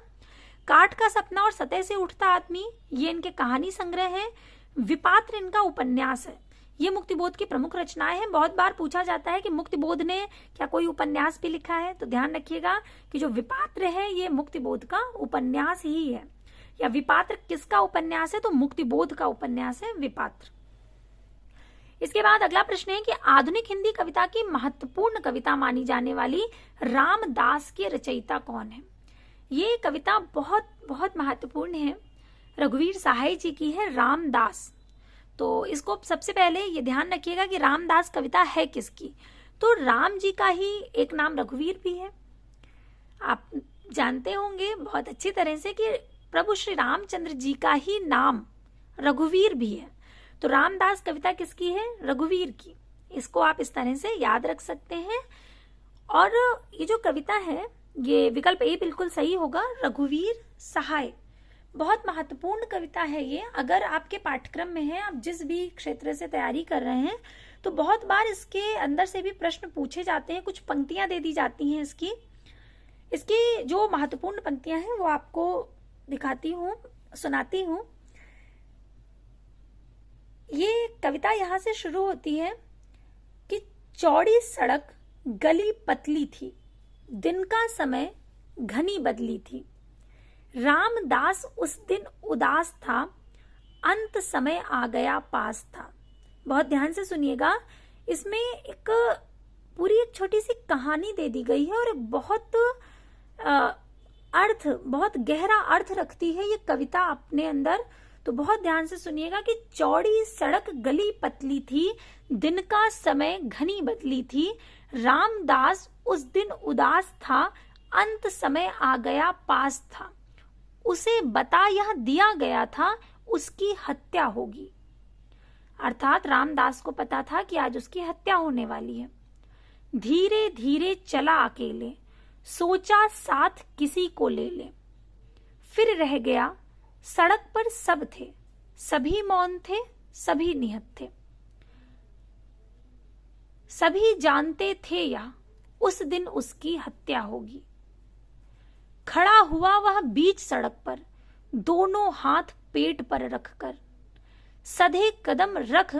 काठ का सपना और सतह से उठता आदमी ये इनके कहानी संग्रह है। विपात्र इनका उपन्यास है। ये मुक्तिबोध की प्रमुख रचनाएं हैं। बहुत बार पूछा जाता है कि मुक्तिबोध ने क्या कोई उपन्यास भी लिखा है? तो ध्यान रखिएगा कि जो विपात्र है ये मुक्तिबोध का उपन्यास ही है। या विपात्र किसका उपन्यास है? तो मुक्तिबोध का उपन्यास है विपात्र। इसके बाद अगला प्रश्न है कि आधुनिक हिंदी कविता की महत्वपूर्ण कविता मानी जाने वाली रामदास के रचयिता कौन है? ये कविता बहुत बहुत महत्वपूर्ण है, रघुवीर सहाय जी की है, रामदास। तो इसको सबसे पहले ये ध्यान रखिएगा कि रामदास कविता है किसकी? तो राम जी का ही एक नाम रघुवीर भी है। आप जानते होंगे बहुत अच्छी तरह से कि प्रभु श्री रामचंद्र जी का ही नाम रघुवीर भी है। तो रामदास कविता किसकी है? रघुवीर की। इसको आप इस तरह से याद रख सकते हैं। और ये जो कविता है ये विकल्प ए बिल्कुल सही होगा, रघुवीर सहाय। बहुत महत्वपूर्ण कविता है ये। अगर आपके पाठ्यक्रम में है, आप जिस भी क्षेत्र से तैयारी कर रहे हैं, तो बहुत बार इसके अंदर से भी प्रश्न पूछे जाते हैं, कुछ पंक्तियां दे दी जाती हैं इसकी जो महत्वपूर्ण पंक्तियां हैं वो आपको दिखाती हूँ, सुनाती हूँ। ये कविता यहाँ से शुरू होती है कि चौड़ी सड़क गली पतली थी, दिन का समय घनी बदली थी, रामदास उस दिन उदास था, अंत समय आ गया पास था। बहुत ध्यान से सुनिएगा, इसमें एक पूरी एक छोटी सी कहानी दे दी गई है और एक बहुत बहुत गहरा अर्थ रखती है ये कविता अपने अंदर। तो बहुत ध्यान से सुनिएगा कि चौड़ी सड़क गली पतली थी, दिन का समय घनी बदली थी, रामदास उस दिन उदास था, अंत समय आ गया पास था, उसे बता यह दिया गया था उसकी हत्या होगी। अर्थात रामदास को पता था कि आज उसकी हत्या होने वाली है। धीरे धीरे चला अकेले, सोचा साथ किसी को ले ले, फिर रह गया सड़क पर सब थे, सभी मौन थे, सभी निहत थे, सभी जानते थे यह उस दिन उसकी हत्या होगी। खड़ा हुआ वह बीच सड़क पर, दोनों हाथ पेट पर रखकर, सधे कदम रख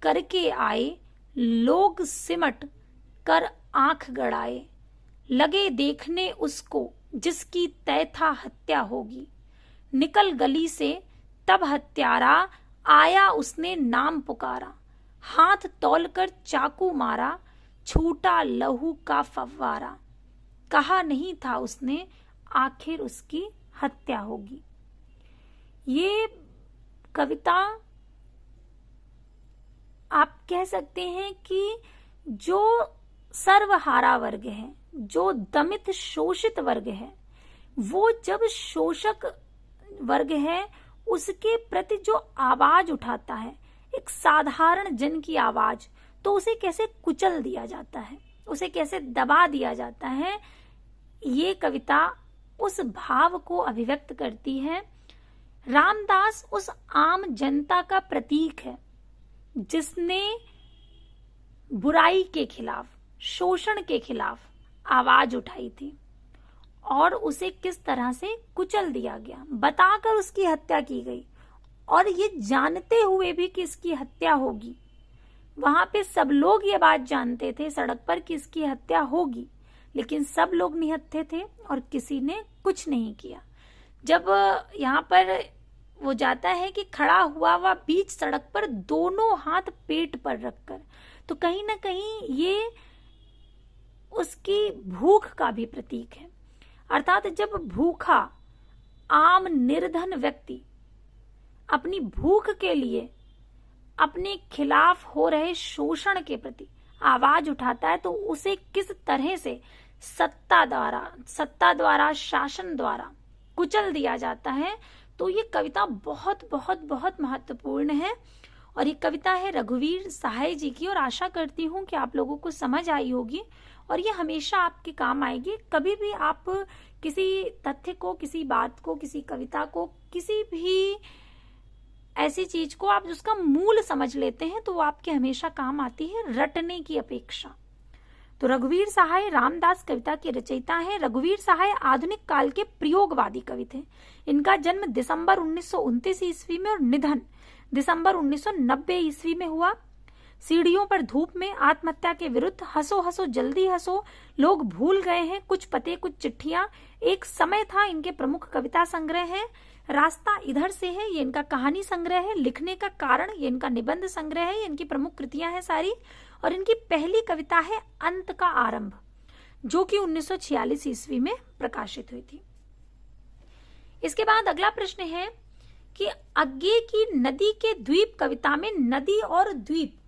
करके आए, लोग सिमट कर आंख गड़ाए, लगे देखने उसको जिसकी तय था हत्या होगी। निकल गली से तब हत्यारा आया, उसने नाम पुकारा, हाथ तौलकर चाकू मारा, छूटा लहू का फव्वारा, कहा नहीं था उसने आखिर उसकी हत्या होगी। ये कविता आप कह सकते हैं कि जो सर्वहारा वर्ग है, जो दमित शोषित वर्ग है, वो जब शोषक वर्ग है उसके प्रति जो आवाज उठाता है, एक साधारण जन की आवाज, तो उसे कैसे कुचल दिया जाता है, उसे कैसे दबा दिया जाता है, ये कविता उस भाव को अभिव्यक्त करती है। रामदास उस आम जनता का प्रतीक है जिसने बुराई के खिलाफ, शोषण के खिलाफ आवाज उठाई थी और उसे किस तरह से कुचल दिया गया, बताकर उसकी हत्या की गई, और ये जानते हुए भी कि इसकी हत्या होगी। वहां पे सब लोग ये बात जानते थे सड़क पर कि इसकी हत्या होगी, लेकिन सब लोग निहत्थे थे और किसी ने कुछ नहीं किया। जब यहाँ पर वो जाता है कि खड़ा हुआ वह बीच सड़क पर, दोनों हाथ पेट पर रखकर, तो कहीं ना कहीं ये उसकी भूख का भी प्रतीक है। अर्थात जब भूखा आम निर्धन व्यक्ति अपनी भूख के लिए अपने खिलाफ हो रहे शोषण के प्रति आवाज उठाता है, तो उसे किस तरह से सत्ता द्वारा शासन द्वारा कुचल दिया जाता है। तो ये कविता बहुत बहुत बहुत महत्वपूर्ण है और ये कविता है रघुवीर सहाय जी की, और आशा करती हूँ कि आप लोगों को समझ आई होगी और ये हमेशा आपके काम आएगी। कभी भी आप किसी तथ्य को, किसी बात को, किसी कविता को, किसी भी ऐसी चीज को आप उसका मूल समझ लेते हैं तो वो आपके हमेशा काम आती है, रटने की अपेक्षा। तो रघुवीर सहाय रामदास कविता के रचयिता हैं। रघुवीर सहाय आधुनिक काल के प्रयोगवादी कवि थे। इनका जन्म दिसंबर 1929 ईस्वी में और निधन दिसंबर 1990 ईस्वी में हुआ। सीढ़ियों पर धूप में आत्महत्या के विरुद्ध हंसो हंसो जल्दी हंसो, लोग भूल गए हैं कुछ पते कुछ चिट्ठियां, एक समय था इनके प्रमुख कविता संग्रह है। रास्ता इधर से है, ये इनका कहानी संग्रह है। लिखने का कारण, ये इनका निबंध संग्रह है। ये इनकी प्रमुख कृतियां हैं सारी। और इनकी पहली कविता है अंत का आरंभ, जो कि 1946 ईस्वी में प्रकाशित हुई थी। इसके बाद अगला प्रश्न है कि अज्ञे की नदी के द्वीप कविता में नदी और द्वीप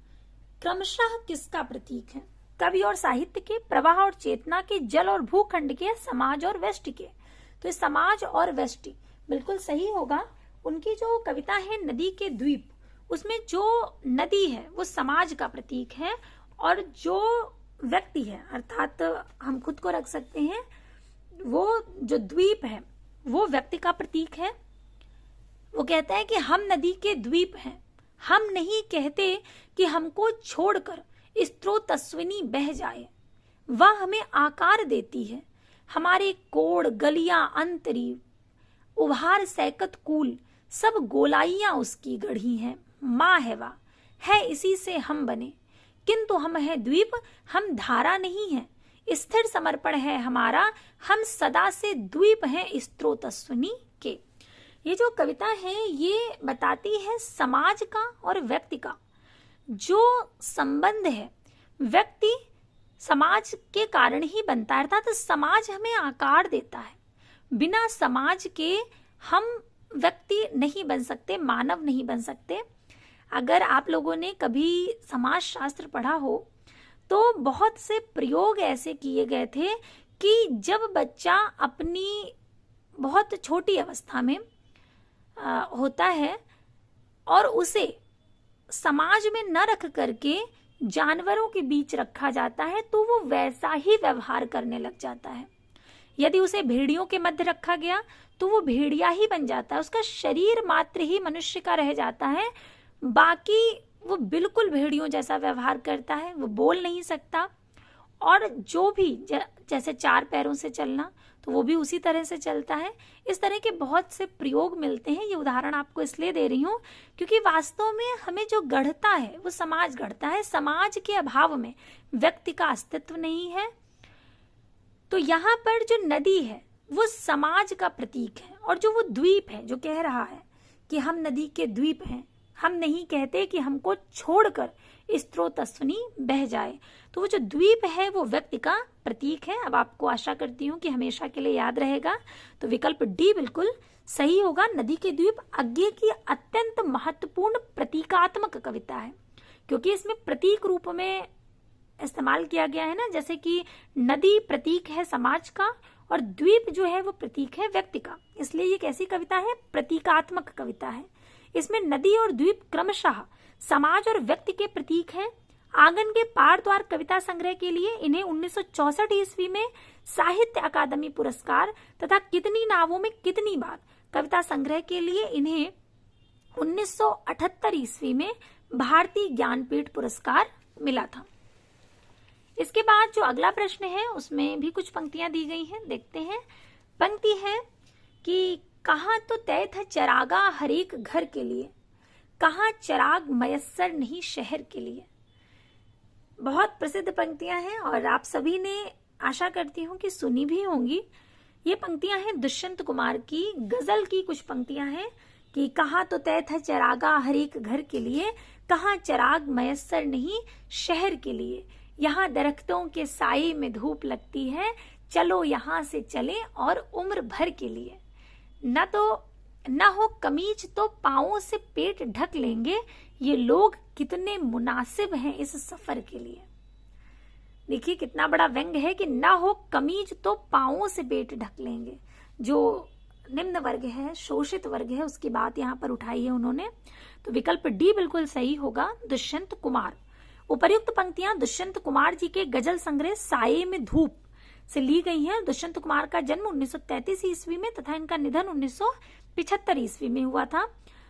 क्रमशः किसका प्रतीक है? कवि और साहित्य के, प्रवाह और चेतना के, जल और भूखंड के, समाज और व्यष्टि के। तो समाज और व्यष्टि बिल्कुल सही होगा। उनकी जो कविता है नदी के द्वीप, उसमें जो नदी है वो समाज का प्रतीक है और जो व्यक्ति है, अर्थात हम खुद को रख सकते हैं, वो जो द्वीप है वो व्यक्ति का प्रतीक है। वो कहता है कि हम नदी के द्वीप हैं, हम नहीं कहते कि हमको छोड़कर स्रोतस्विनी बह जाए। वह हमें आकार देती है, हमारे कोड़ गलियां अंतरी, उभार सैकत कूल, सब गोलाइयां उसकी गढ़ी हैं। माँ है वा, है इसी से हम बने, किंतु हम है द्वीप, हम धारा नहीं है, स्थिर समर्पण है हमारा, हम सदा से द्वीप हैं स्रोतस्विनी के। ये जो कविता है ये बताती है समाज का और व्यक्ति का जो संबंध है। व्यक्ति समाज के कारण ही बनता है, अर्थात समाज हमें आकार देता है। बिना समाज के हम व्यक्ति नहीं बन सकते, मानव नहीं बन सकते। अगर आप लोगों ने कभी समाज शास्त्र पढ़ा हो तो बहुत से प्रयोग ऐसे किए गए थे कि जब बच्चा अपनी बहुत छोटी अवस्था में होता है और उसे समाज में न रख करके जानवरों के बीच रखा जाता है तो वो वैसा ही व्यवहार करने लग जाता है। यदि उसे भेड़ियों के मध्य रखा गया तो वो भेड़िया ही बन जाता है, उसका शरीर मात्र ही मनुष्य का रह जाता है, बाकी वो बिल्कुल भेड़ियों जैसा व्यवहार करता है, वो बोल नहीं सकता। और जो भी जैसे 4 पैरों से चलना तो वो भी उसी तरह से चलता है। इस तरह के बहुत से प्रयोग मिलते हैं। ये उदाहरण आपको इसलिए दे रही हूँ क्योंकि वास्तव में हमें जो गढ़ता है वो समाज गढ़ता है। समाज के अभाव में व्यक्ति का अस्तित्व नहीं है। तो यहाँ पर जो नदी है वो समाज का प्रतीक है, और जो वो द्वीप है जो कह रहा है कि हम नदी के द्वीप हैं, हम नहीं कहते कि हमको छोड़कर स्रोतस्विनी बह जाए, तो वो जो द्वीप है वो व्यक्ति का प्रतीक है। अब आपको आशा करती हूँ कि हमेशा के लिए याद रहेगा, तो विकल्प डी बिल्कुल सही होगा। नदी के द्वीप अज्ञे की अत्यंत महत्वपूर्ण प्रतीकात्मक कविता है, क्योंकि इसमें प्रतीक रूप में इस्तेमाल किया गया है ना, जैसे कि नदी प्रतीक है समाज का और द्वीप जो है वो प्रतीक है व्यक्ति का, इसलिए ये कैसी कविता है? प्रतीकात्मक कविता है। इसमें नदी और द्वीप क्रमशः समाज और व्यक्ति के प्रतीक हैं। आंगन के पार द्वार कविता संग्रह के लिए इन्हें 1964 ईस्वी में साहित्य अकादमी पुरस्कार तथा कितनी नावों में कितनी बार कविता संग्रह के लिए इन्हें 1978 ईस्वी में भारतीय ज्ञानपीठ पुरस्कार मिला था। इसके बाद जो अगला प्रश्न है उसमें भी कुछ पंक्तियां दी गई हैं, देखते हैं। पंक्ति है कि कहाँ तो तय था चरागा हरेक घर के लिए, कहाँ चराग मयस्सर नहीं शहर के लिए। बहुत प्रसिद्ध पंक्तियां हैं और आप सभी ने आशा करती हूँ कि सुनी भी होंगी। ये पंक्तियां हैं दुष्यंत कुमार की गजल की कुछ पंक्तियां हैं कि कहाँ तो तय था चरागा हरेक घर के लिए, कहाँ चराग मयस्सर नहीं शहर के लिए, यहाँ दरख्तों के साये में धूप लगती है, चलो यहाँ से चले और उम्र भर के लिए। न हो कमीज तो पांवों से पेट ढक लेंगे, ये लोग कितने मुनासिब हैं इस सफर के लिए। देखिए कितना बड़ा व्यंग है कि न हो कमीज तो पांवों से पेट ढक लेंगे। जो निम्न वर्ग है, शोषित वर्ग है, उसकी बात यहाँ पर उठाई है उन्होंने। तो विकल्प डी बिल्कुल सही होगा, दुष्यंत कुमार। उपर्युक्त पंक्तियां दुष्यंत कुमार जी के गजल संग्रह साये में धूप से ली गई हैं। दुष्यंत कुमार का जन्म 1933 ईस्वी में तथा इनका निधन 1975 ईस्वी में हुआ था।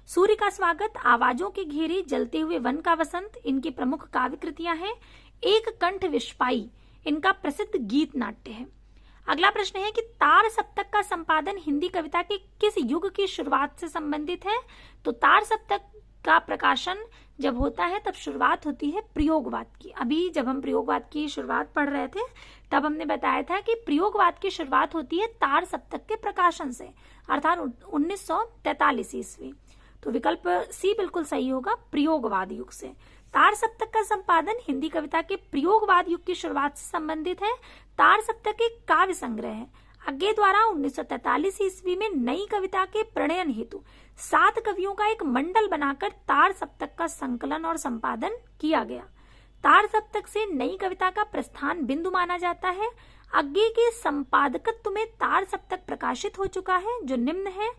सूर्य का स्वागत, आवाजों के घेरे, जलते हुए वन का वसंत इनकी प्रमुख काव्य कृतियां हैं। एक कंठ विस्पाई इनका प्रसिद्ध गीत नाट्य है। अगला प्रश्न है कि तार सप्तक का संपादन हिंदी कविता के किस युग की शुरुआत से संबंधित है? तो तार सप्तक का प्रकाशन जब होता है तब शुरुआत होती है प्रयोगवाद की। अभी जब हम प्रयोगवाद की शुरुआत पढ़ रहे थे तब हमने बताया था कि प्रयोगवाद की शुरुआत होती है तार सप्तक के प्रकाशन से, अर्थात 1943 ईस्वी। तो विकल्प सी बिल्कुल सही होगा, प्रयोगवाद युग से। तार सप्तक का संपादन हिंदी कविता के प्रयोगवाद युग की शुरुआत से संबंधित है। तार सप्तक एक काव्य संग्रह है। अज्ञे द्वारा 1943 ईस्वी में नई कविता के प्रणयन हेतु 7 कवियों का एक मंडल बनाकर तार सप्तक का संकलन और संपादन किया गया। तार सप्तक से नई कविता का प्रस्थान बिंदु माना जाता है। अज्ञे के संपादकत्व में तार सप्तक प्रकाशित हो चुका है, जो निम्न है: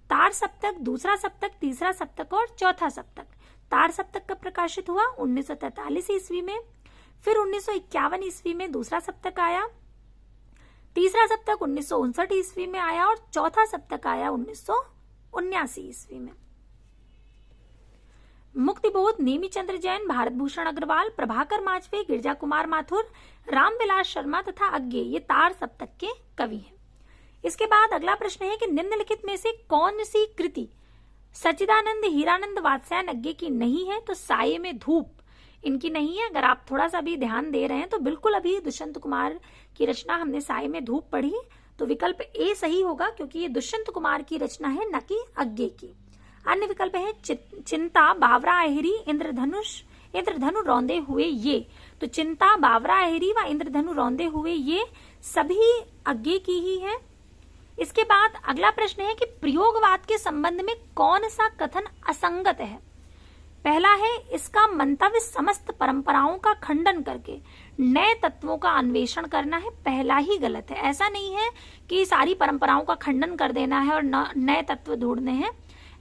तार सप्तक, दूसरा सप्तक, तीसरा सप्तक और चौथा सप्तक। तार सप्तक का प्रकाशित हुआ 1943 ईस्वी में। फिर 1951 ईस्वी में दूसरा सप्तक आया, तीसरा सप्तक 1959 ईस्वी में आया और चौथा सप्तक आया 1979 ईस्वी में। मुक्तिबोध, नेमीचंद्र जैन, भारत भूषण अग्रवाल, प्रभाकर माचवे, गिरजा कुमार माथुर, रामविलास शर्मा तथा अज्ञे ये तार सप्तक के कवि हैं। इसके बाद अगला प्रश्न है कि निम्नलिखित में से कौन सी कृति सच्चिदानंद हीरानंद वात्स्यायन की नहीं है, तो साये में धूप इनकी नहीं है। अगर आप थोड़ा सा भी ध्यान दे रहे हैं तो बिल्कुल अभी दुष्यंत कुमार की रचना हमने साये में धूप पढ़ी, तो विकल्प ए सही होगा, क्योंकि ये दुष्यंत कुमार की रचना है, न कि अज्ञे की। अन्य विकल्प है चिंता, बावरा अहिरी, इंद्रधनु रौंदे हुए ये। तो चिंता, बावरा अहिरी व इंद्रधनु रौंदे हुए ये सभी अज्ञे की ही है। इसके बाद अगला प्रश्न है कि प्रयोगवाद के संबंध में कौन सा कथन असंगत है। पहला है, इसका मंतव्य समस्त परंपराओं का खंडन करके नए तत्वों का अन्वेषण करना है। पहला ही गलत है। ऐसा नहीं है कि सारी परंपराओं का खंडन कर देना है और नए तत्व ढूंढने हैं,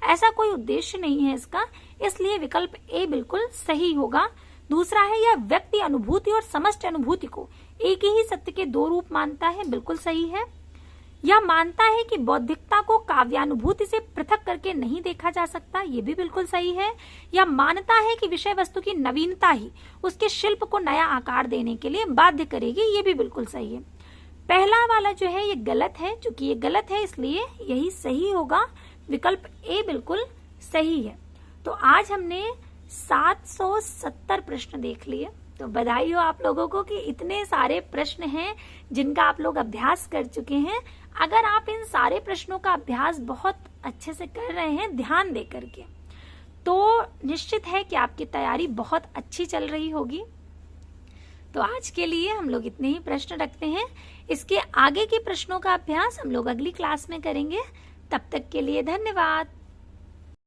ऐसा कोई उद्देश्य नहीं है इसका, इसलिए विकल्प ए बिल्कुल सही होगा। दूसरा है, यह व्यक्ति अनुभूति और समष्टि अनुभूति को एक ही सत्य के दो रूप मानता है, बिल्कुल सही है। यह मानता है कि बौद्धिकता को काव्यानुभूति से पृथक करके नहीं देखा जा सकता, ये भी बिल्कुल सही है। यह मानता है कि विषय वस्तु की नवीनता ही उसके शिल्प को नया आकार देने के लिए बाध्य करेगी, ये भी बिल्कुल सही है। पहला वाला जो है ये गलत है, चूंकि ये गलत है इसलिए यही सही होगा, विकल्प ए बिल्कुल सही है। तो आज हमने 770 प्रश्न देख लिए, तो बधाई हो आप लोगों को कि इतने सारे प्रश्न हैं जिनका आप लोग अभ्यास कर चुके हैं। अगर आप इन सारे प्रश्नों का अभ्यास बहुत अच्छे से कर रहे हैं ध्यान दे करके, तो निश्चित है कि आपकी तैयारी बहुत अच्छी चल रही होगी। तो आज के लिए हम लोग इतने ही प्रश्न रखते हैं। इसके आगे के प्रश्नों का अभ्यास हम लोग अगली क्लास में करेंगे। तब तक के लिए धन्यवाद।